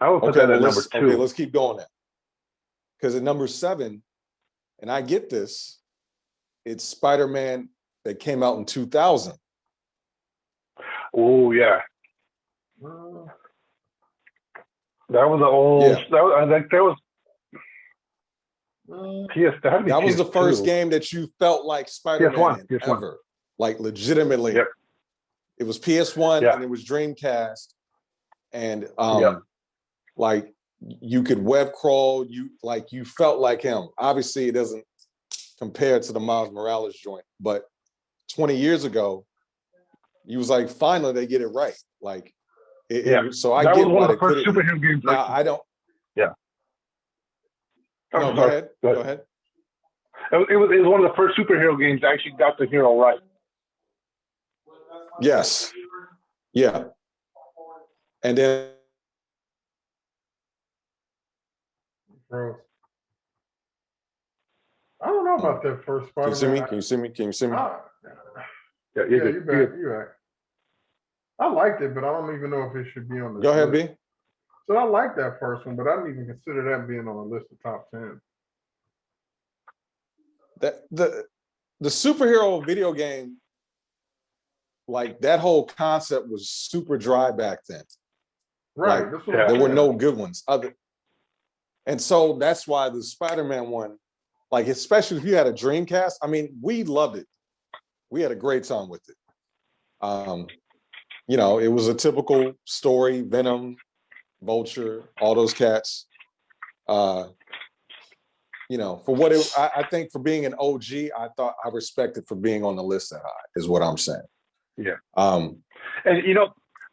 I would put that at number 2. Okay, let's keep going then. Because at number 7, and I get this, it's Spider-Man that came out in 2000. Oh yeah. That was an old. Yeah. That was That was the first game that you felt like Spider-Man in PS1. ever. Like legitimately. Yep. It was PS1 Yeah. and it was Dreamcast. And Yep. like you could web crawl, you felt like him. Obviously, it doesn't compare to the Miles Morales joint, but 20 years ago, you was like, finally they get it right. Like so I that get was why one they of the first put it superhero games. now. I don't. Yeah. No, go ahead. Go ahead. It was one of the first superhero games that actually got the hero right. Yes. Yeah. And then Bro. I don't know about that first can Spider-Man. you see me? Can you see me? Yeah, You back. You back. I liked it, but I don't even know if it should be on the Go ahead, list. B. So I like that first one, but I didn't even consider that being on the list of top 10. That the superhero video game, like that whole concept was super dry back then. Right. Like, there were no good ones and so that's why the Spider-Man one, like especially if you had a Dreamcast, I mean, we loved it. We had a great time with it. It was a typical story, Venom, Vulture, all those cats. For what I think for being an OG, I thought I respected for being on the list that high, is what I'm saying. Yeah. And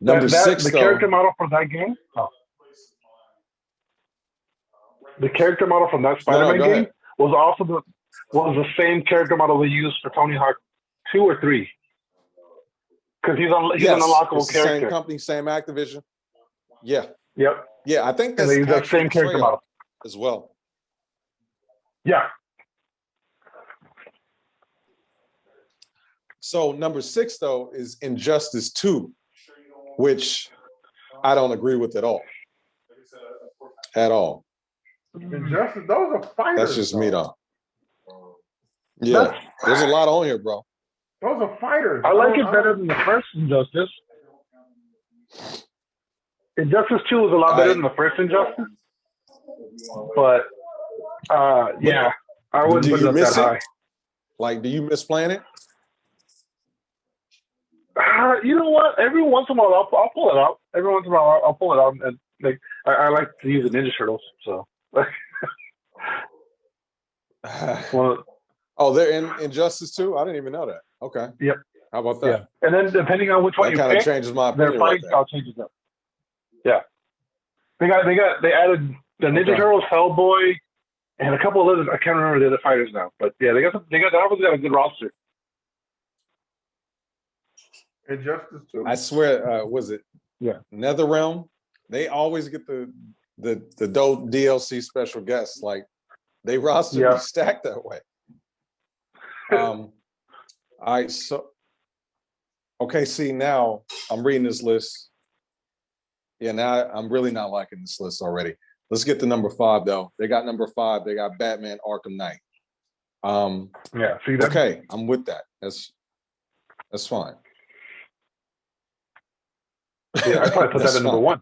number six, the character model for that game. The character model from that Spider-Man game ahead. was the same character model they used for Tony Hawk 2 or 3. Because he's an unlockable character. Same company, same Activision. Yeah. Yep. Yeah, I think and that's they use that same character model as well. Yeah. So number 6 though is Injustice 2, which I don't agree with at all. At all. Injustice, those are fighters. That's just me though. Yeah, there's a lot on here, bro. Those are fighters. I like it better than the first Injustice. Injustice 2 was a lot better than the first Injustice. But I wouldn't put it up that high. Like, do you miss playing it? You know what? Every once in a while, I'll pull it out. Every once in a while, I'll pull it out, and like I like to use the Ninja Turtles. So. Oh, they're in Injustice 2? I didn't even know that. Okay. Yep. How about that? Yeah. And then depending on which one you pick, kind of changes my opinion. Their fight style changes up. Yeah. They added the Ninja Turtles, Hellboy, and a couple of others. I can't remember the other fighters now, but yeah, they obviously got a good roster. Injustice 2. I swear, was it? Yeah. NetherRealm? They always get the dope DLC special guests. Like, they roster be stacked that way. All right, so okay, see, now I'm reading this list. Yeah, now I'm really not liking this list already. Let's get to number 5 though. They got number 5. They got Batman Arkham Knight. See that? Okay, I'm with that. That's fine. Yeah, I probably put that at number 1.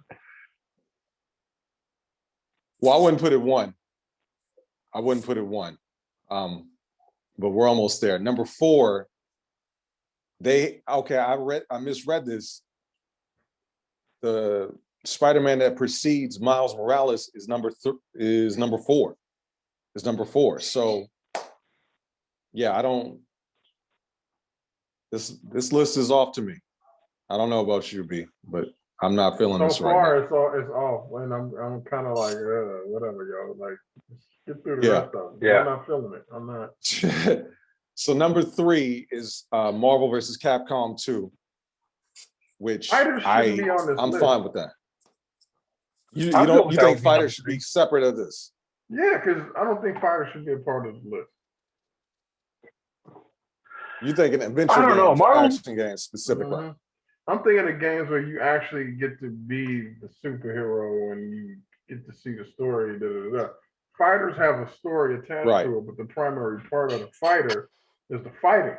Well, I wouldn't put it 1. But we're almost there. Number 4, I misread this. The Spider-Man that precedes Miles Morales is number 4. Is number 4. So yeah, I don't. This list is off to me. I don't know about you, B, but I'm not feeling this right now. So far, it's off, and I'm kind of like, whatever, yo. Like, get through the rest of them. Yeah. I'm not feeling it. I'm not. So number 3 is Marvel vs. Capcom 2, which I'm fine with that. You think fighters should be separate of this? Yeah, because I don't think fighters should be a part of the list. You think an adventure game, action game specifically? Mm-hmm. I'm thinking of games where you actually get to be the superhero and you get to see the story. Fighters have a story attached to it, but the primary part of the fighter is the fighting.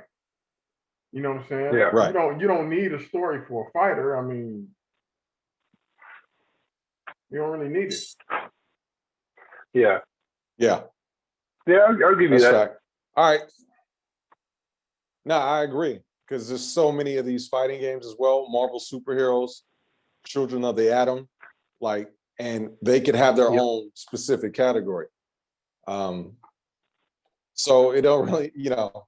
You know what I'm saying? Yeah, right. You don't need a story for a fighter. I mean, you don't really need it. Yeah. Yeah. Yeah, I'll give you That's that. fact. All right. No, I agree because there's so many of these fighting games as well. Marvel superheroes, Children of the Atom, like, and they could have their own specific category. So it don't really,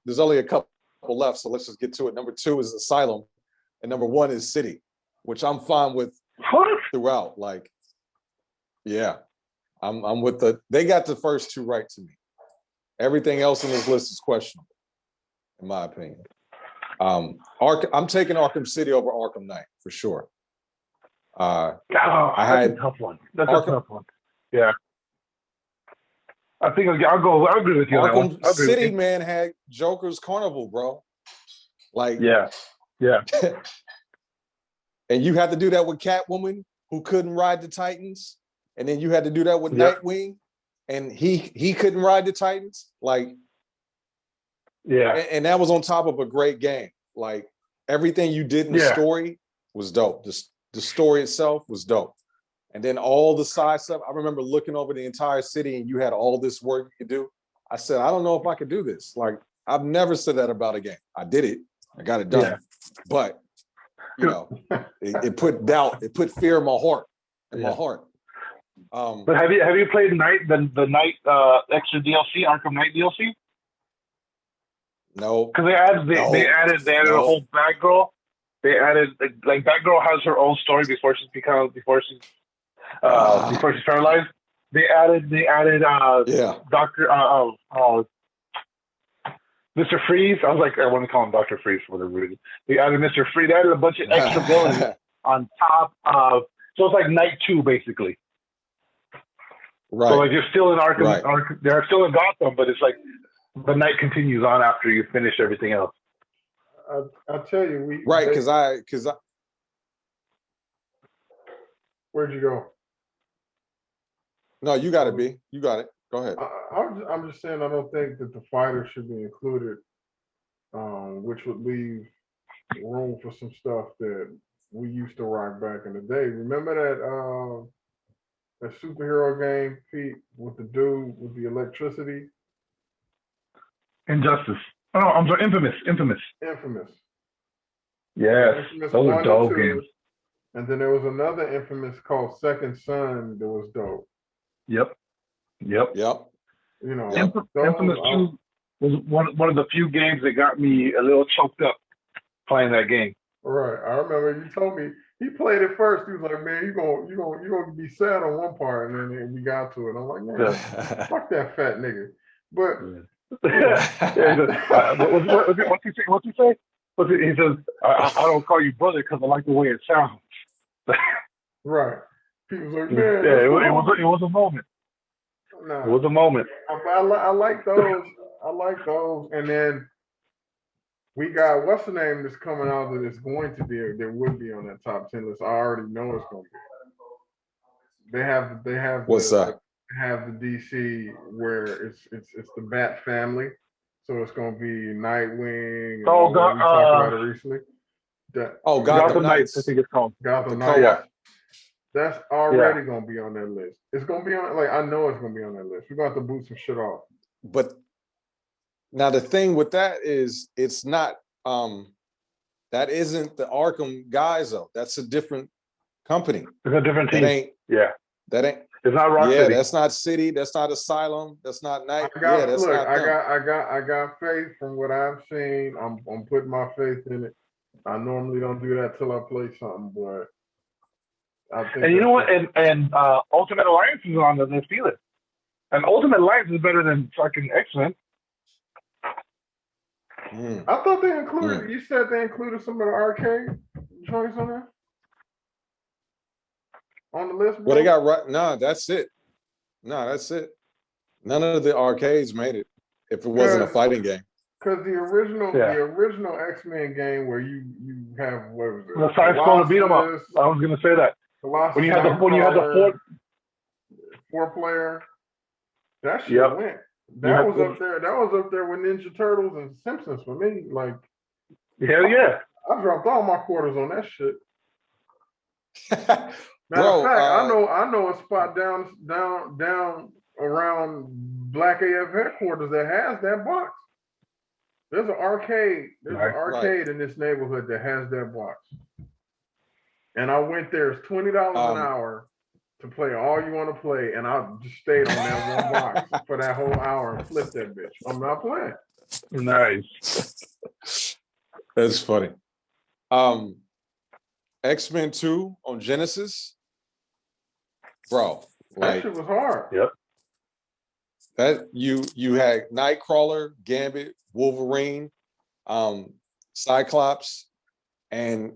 there's only a couple left. So let's just get to it. Number 2 is Asylum, and number 1 is City, which I'm fine with throughout. Like, yeah, I'm with they got the first 2 right to me. Everything else in this list is questionable, in my opinion. I'm taking Arkham City over Arkham Knight for sure. That's a tough one. That's a tough one. Yeah. I think I'll agree with you on that one. Arkham City, man, had Joker's Carnival, bro. Like, yeah. And you had to do that with Catwoman, who couldn't ride the Titans, and then you had to do that with Nightwing, and he couldn't ride the Titans. Like, and that was on top of a great game. Like, everything you did in the story was dope. The story itself was dope. And then all the side stuff, I remember looking over the entire city and you had all this work you could do. I said, I don't know if I could do this. Like, I've never said that about a game. I did it. I got it done. Yeah. But, it put doubt, it put fear in my heart. My heart. But have you played the Night extra DLC, Arkham Knight DLC? No. Because they added a whole Batgirl. They added like Batgirl has her own story before she's paralyzed. They added Dr. Mr. Freeze. I was like, I want to call him Dr. Freeze for whatever reason. They added Mr. Freeze. They added a bunch of extra abilities on top of, so it's like Night 2 basically. Right. So like you're still in Arkham, they're still in Gotham, but it's like the night continues on after you finish everything else. I'll tell you, because I where'd you go? No, you got it, B. You got it. Go ahead. I'm just saying I don't think that the fighter should be included, which would leave room for some stuff that we used to rock back in the day. Remember that superhero game, Pete, with the dude with the electricity? Injustice. Oh, I'm sorry, Infamous. Yes, Infamous those are dope games. And then there was another Infamous called Second Son that was dope. Yep. Infamous 2 was one of the few games that got me a little choked up playing that game. Right. I remember you told me he played it first. He was like, "Man, you gonna be sad on one part," and then we got to it. I'm like, "Man, fuck that fat nigga." But what's he say? He says, I don't call you brother because I like the way it sounds. Right. People like, man. Yeah, it was a moment. Nah, it was a moment. I like those. I like those. And then we got, what's the name that's coming out that is going to be, that would be on that top 10 list. I already know it's going to be. They have what's that? Have the DC where it's the Bat family. So it's going to be Nightwing. We talked about it recently. Gotham Knights. I think it's called Gotham Knights. That's already going to be on that list. It's going to be on, like, I know it's going to be on that list. We're going to have to boot some shit off. But now the thing with that is it's not, that isn't the Arkham guys though. That's a different company. It's a different team. That ain't. It's not Rock City. That's not City. That's not Asylum. That's not Night. I got faith from what I've seen. I'm putting my faith in it. I normally don't do that till I play something, but I think. And you know what? And Ultimate Alliance is on the list either. And Ultimate Alliance is better than fucking X-Men. I thought they included. You said they included some of the arcade joints on there. On the list, bro? Well, they got right. No, that's it. None of the arcades made it if it wasn't a fighting game. Because the original X-Men game where you have what was it? The side scroller beat 'em up. I was gonna say that. When you had the four player, that shit went. That was up there. That was up there with Ninja Turtles and Simpsons for me. Like, hell yeah! I dropped all my quarters on that shit. Matter of fact, I know a spot down around Black AF headquarters that has that box. There's an arcade. There's an arcade in this neighborhood that has that box. And I went there. It's $20 an hour to play all you want to play, and I just stayed on that one box for that whole hour and flipped that bitch. I'm not playing. Nice. That's funny. X-Men 2 on Genesis, bro. That shit was hard. Yep. That you had Nightcrawler, Gambit, Wolverine, Cyclops, and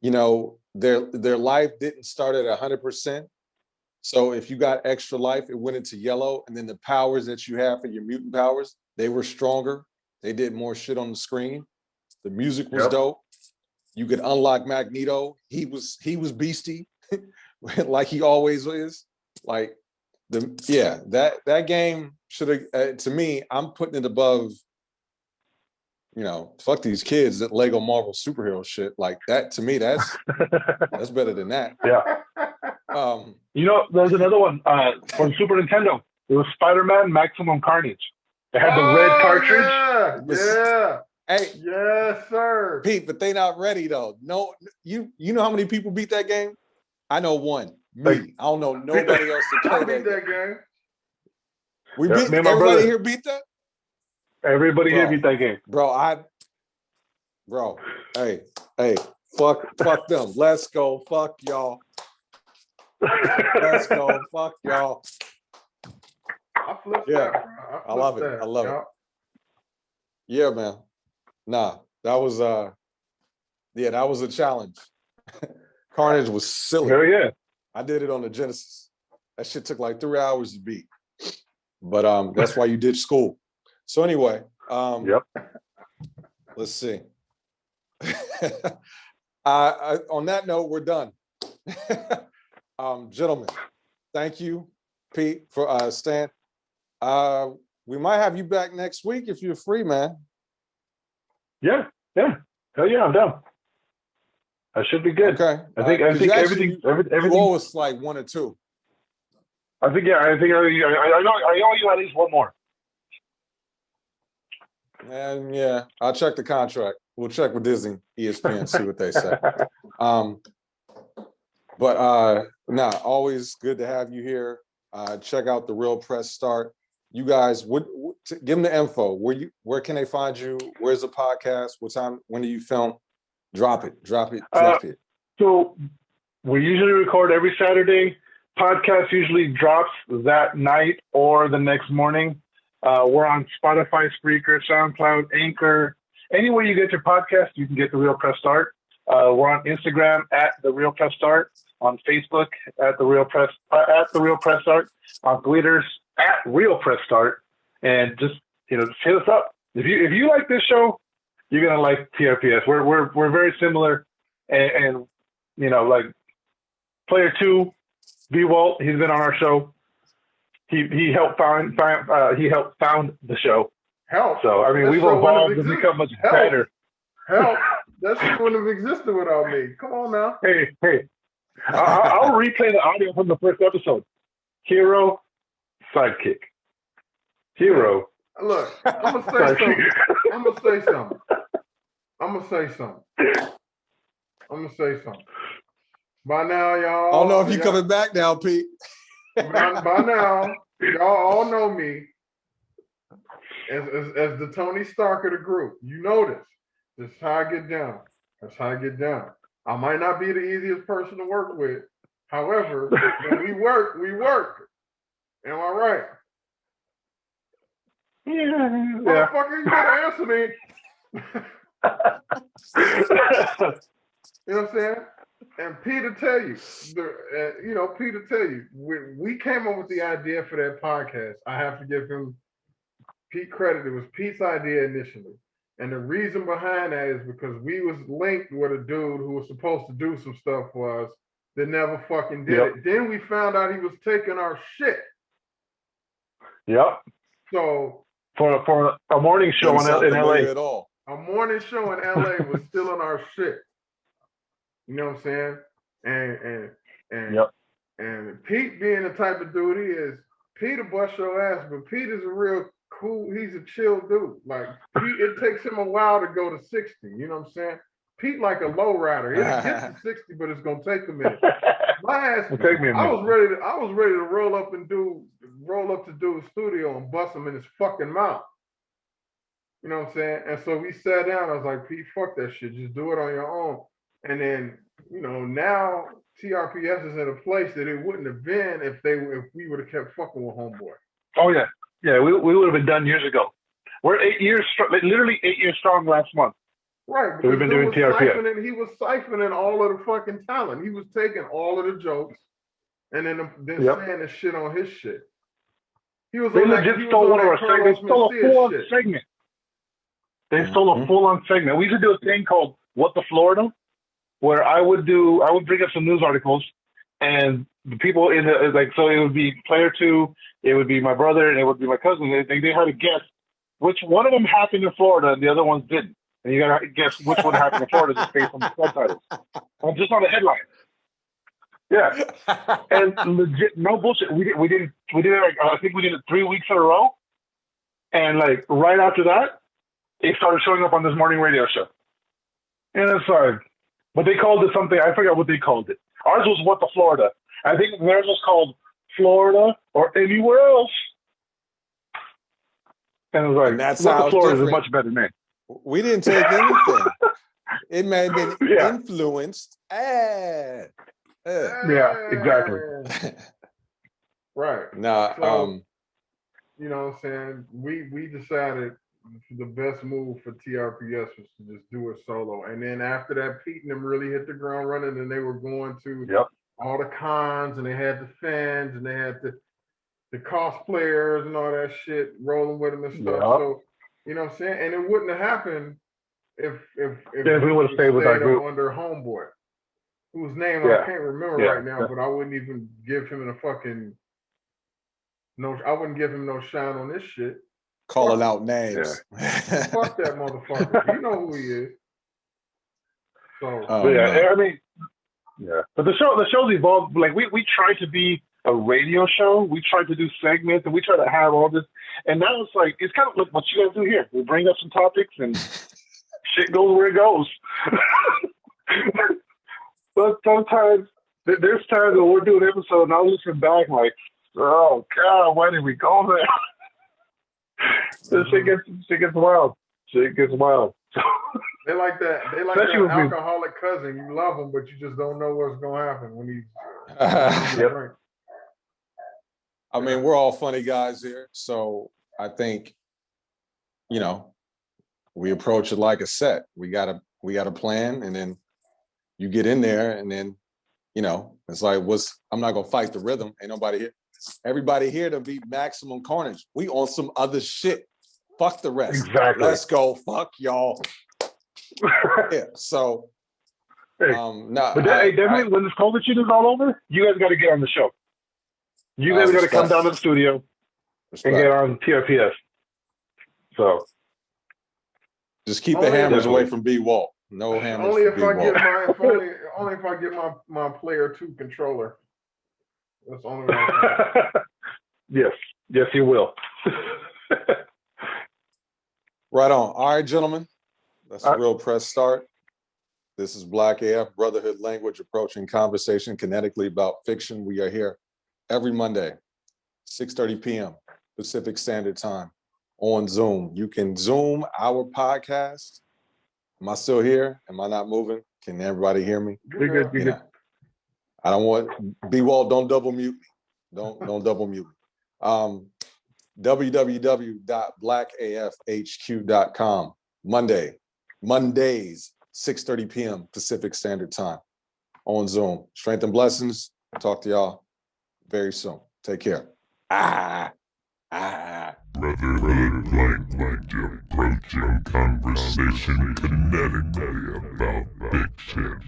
you know their life didn't start at 100%. So if you got extra life, it went into yellow, and then the powers that you have for your mutant powers, they were stronger. They did more shit on the screen. The music was dope. You could unlock Magneto. He was beastie, like he always is. Like that game should have. To me, I'm putting it above. You know, fuck these kids that Lego Marvel superhero shit. Like that to me, that's better than that. Yeah. You know, there's another one from Super Nintendo. It was Spiderman Maximum Carnage. It had the red cartridge. Yeah. Hey, yes, sir. Pete, but they not ready though. No, you know how many people beat that game? I know one. Me. I don't know nobody else to play that game. We beat everybody here. Beat that. Everybody here beat that game, bro. Hey, fuck them. Let's go. Fuck y'all. Let's go. Fuck y'all. I flipped that, bro. I love it. I love it. Yeah, man. Nah, that was that was a challenge. Carnage was silly. Oh yeah. I did it on the Genesis. That shit took like 3 hours to beat. But that's why you did school. So anyway, let's see. On that note, we're done. Gentlemen, thank you, Pete, for staying. We might have you back next week if you're free, man. Yeah. Hell yeah, I'm down. I should be good. Okay. I think everything. You owe us like 1 or 2. I know you at least one more. And yeah, I'll check the contract. We'll check with Disney, ESPN, see what they say. Always good to have you here. Check out the Real Press Start. You guys, give them the info. Where can they find you? Where's the podcast? What time? When do you film? Drop it. So we usually record every Saturday. Podcast usually drops that night or the next morning. We're on Spotify, Spreaker, SoundCloud, Anchor. Anywhere you get your podcast, you can get The Real Press Start. We're on Instagram at The Real Press Start, on Facebook at The Real Press Start, on Twitter at Real Press Start, and just hit us up. If you like this show, you're gonna like TRPS. We're very similar, and like Player 2, B Walt, he's been on our show. He helped found the show. Help. So I mean, we've evolved and become much better. Help. That shit wouldn't have existed without me. Come on now. Hey. I'll replay the audio from the first episode. Hero, sidekick. Hero. Look, I'm gonna say something. By now, y'all. I don't know if you're coming back now, Pete. By now, y'all all know me as the Tony Stark of the group. You know this. This is how I get down. That's how I get down. I might not be the easiest person to work with. However, when we work. Am I right? Yeah. Motherfucker, you gotta answer me. You know what I'm saying? And Pete will tell you, we came up with the idea for that podcast. I have to give him Pete credit. It was Pete's idea initially. And the reason behind that is because we was linked with a dude who was supposed to do some stuff for us that never fucking did it. Then we found out he was taking our shit. Yep. So for a morning show in LA. At all. A morning show in LA was still in our shit. You know what I'm saying? And Pete being the type of dude he is, Peter bust your ass, but Peter's a real cool, he's a chill dude. Like, it takes him a while to go to 60, you know what I'm saying? Pete like a low rider. It'll get to 60, but it's gonna take a minute. My ass, It'll take me a I minute. was ready to roll up to dude's studio and bust him in his fucking mouth. You know what I'm saying? And so we sat down. I was like, Pete, fuck that shit. Just do it on your own. And then, you know, now TRPS is in a place that it wouldn't have been if we would have kept fucking with Homeboy. Oh yeah, we would have been done years ago. We're 8 years, literally 8 years strong last month. Right, So we've been doing TRPS. He was siphoning all of the fucking talent. He was taking all of the jokes and then saying the shit on his shit. He was They legit stole one of our segments. They stole a full-on segment. They stole a full-on segment. We used to do a thing called What the Florida, where I would bring up some news articles, and the people in the, like, so it would be player 2, it would be my brother, and it would be my cousin. They had to guess which one of them happened in Florida and the other ones didn't. And you gotta guess which one happened in Florida just based on the subtitles. Or just on the headline. Yeah. And legit, no bullshit. We did it like, I think we did it 3 weeks in a row. And like right after that, it started showing up on this morning radio show. And it's like, but they called it something, I forgot what they called it. Ours was What the Florida. I think theirs was called Florida or Anywhere Else. And it was like, that's What how the Florida is a different. much better name. We didn't take anything. It may have been influenced. Yeah, exactly. Right. Nah, So, you know what I'm saying? We decided the best move for TRPS was to just do it solo. And then after that, Pete and them really hit the ground running, and they were going to all the cons, and they had the fans, and they had the cosplayers and all that shit rolling with them and stuff. So, you know what I'm saying? And it wouldn't have happened if we would have stayed with our group under Homeboy, whose name I can't remember right now, but I wouldn't even give him I wouldn't give him no shine on this shit. calling out names. Fuck that motherfucker. You know who he is. So I mean, but the show's evolved. Like we tried to be a radio show. We tried to do segments, and we try to have all this. And now it's like it's kind of like what you guys do here. We bring up some topics, and shit goes where it goes. But sometimes there's times when we're doing an episode, and I'll listen back like, oh God, why did we go there? This shit gets wild. Shit gets wild. They like that. They like that alcoholic cousin. You love him, but you just don't know what's gonna happen when he's drink. I mean, we're all funny guys here, so I think, you know, we approach it like a set. We got a plan, and then you get in there, and then, you know, it's like, I'm not gonna fight the rhythm. Ain't nobody here. Everybody here to be maximum carnage. We on some other shit. Fuck the rest. Exactly. Let's go. Fuck y'all. Yeah. So, definitely when this COVID shit is all over, you guys got to get on the show. You guys got to come down to the studio and get on TRPS. So, just keep the hammers away from B Walt. No hammers. Only if I get my player 2 controller. That's the only way. Yes, you will. Right on. All right, gentlemen. That's a real press start. This is Black AF, Brotherhood Language, approaching conversation kinetically about fiction. We are here every Monday, 6:30 p.m. Pacific Standard Time on Zoom. You can Zoom our podcast. Am I still here? Am I not moving? Can everybody hear me? You're good. You're good. I don't want B-Wall, don't double mute me. Don't double mute me. www.blackafhq.com. Mondays, 6:30 p.m. Pacific Standard Time on Zoom. Strength and blessings. Talk to y'all very soon. Take care. Brotherhood language approaching conversation kinetically about fiction.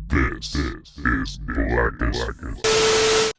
This is Blackest.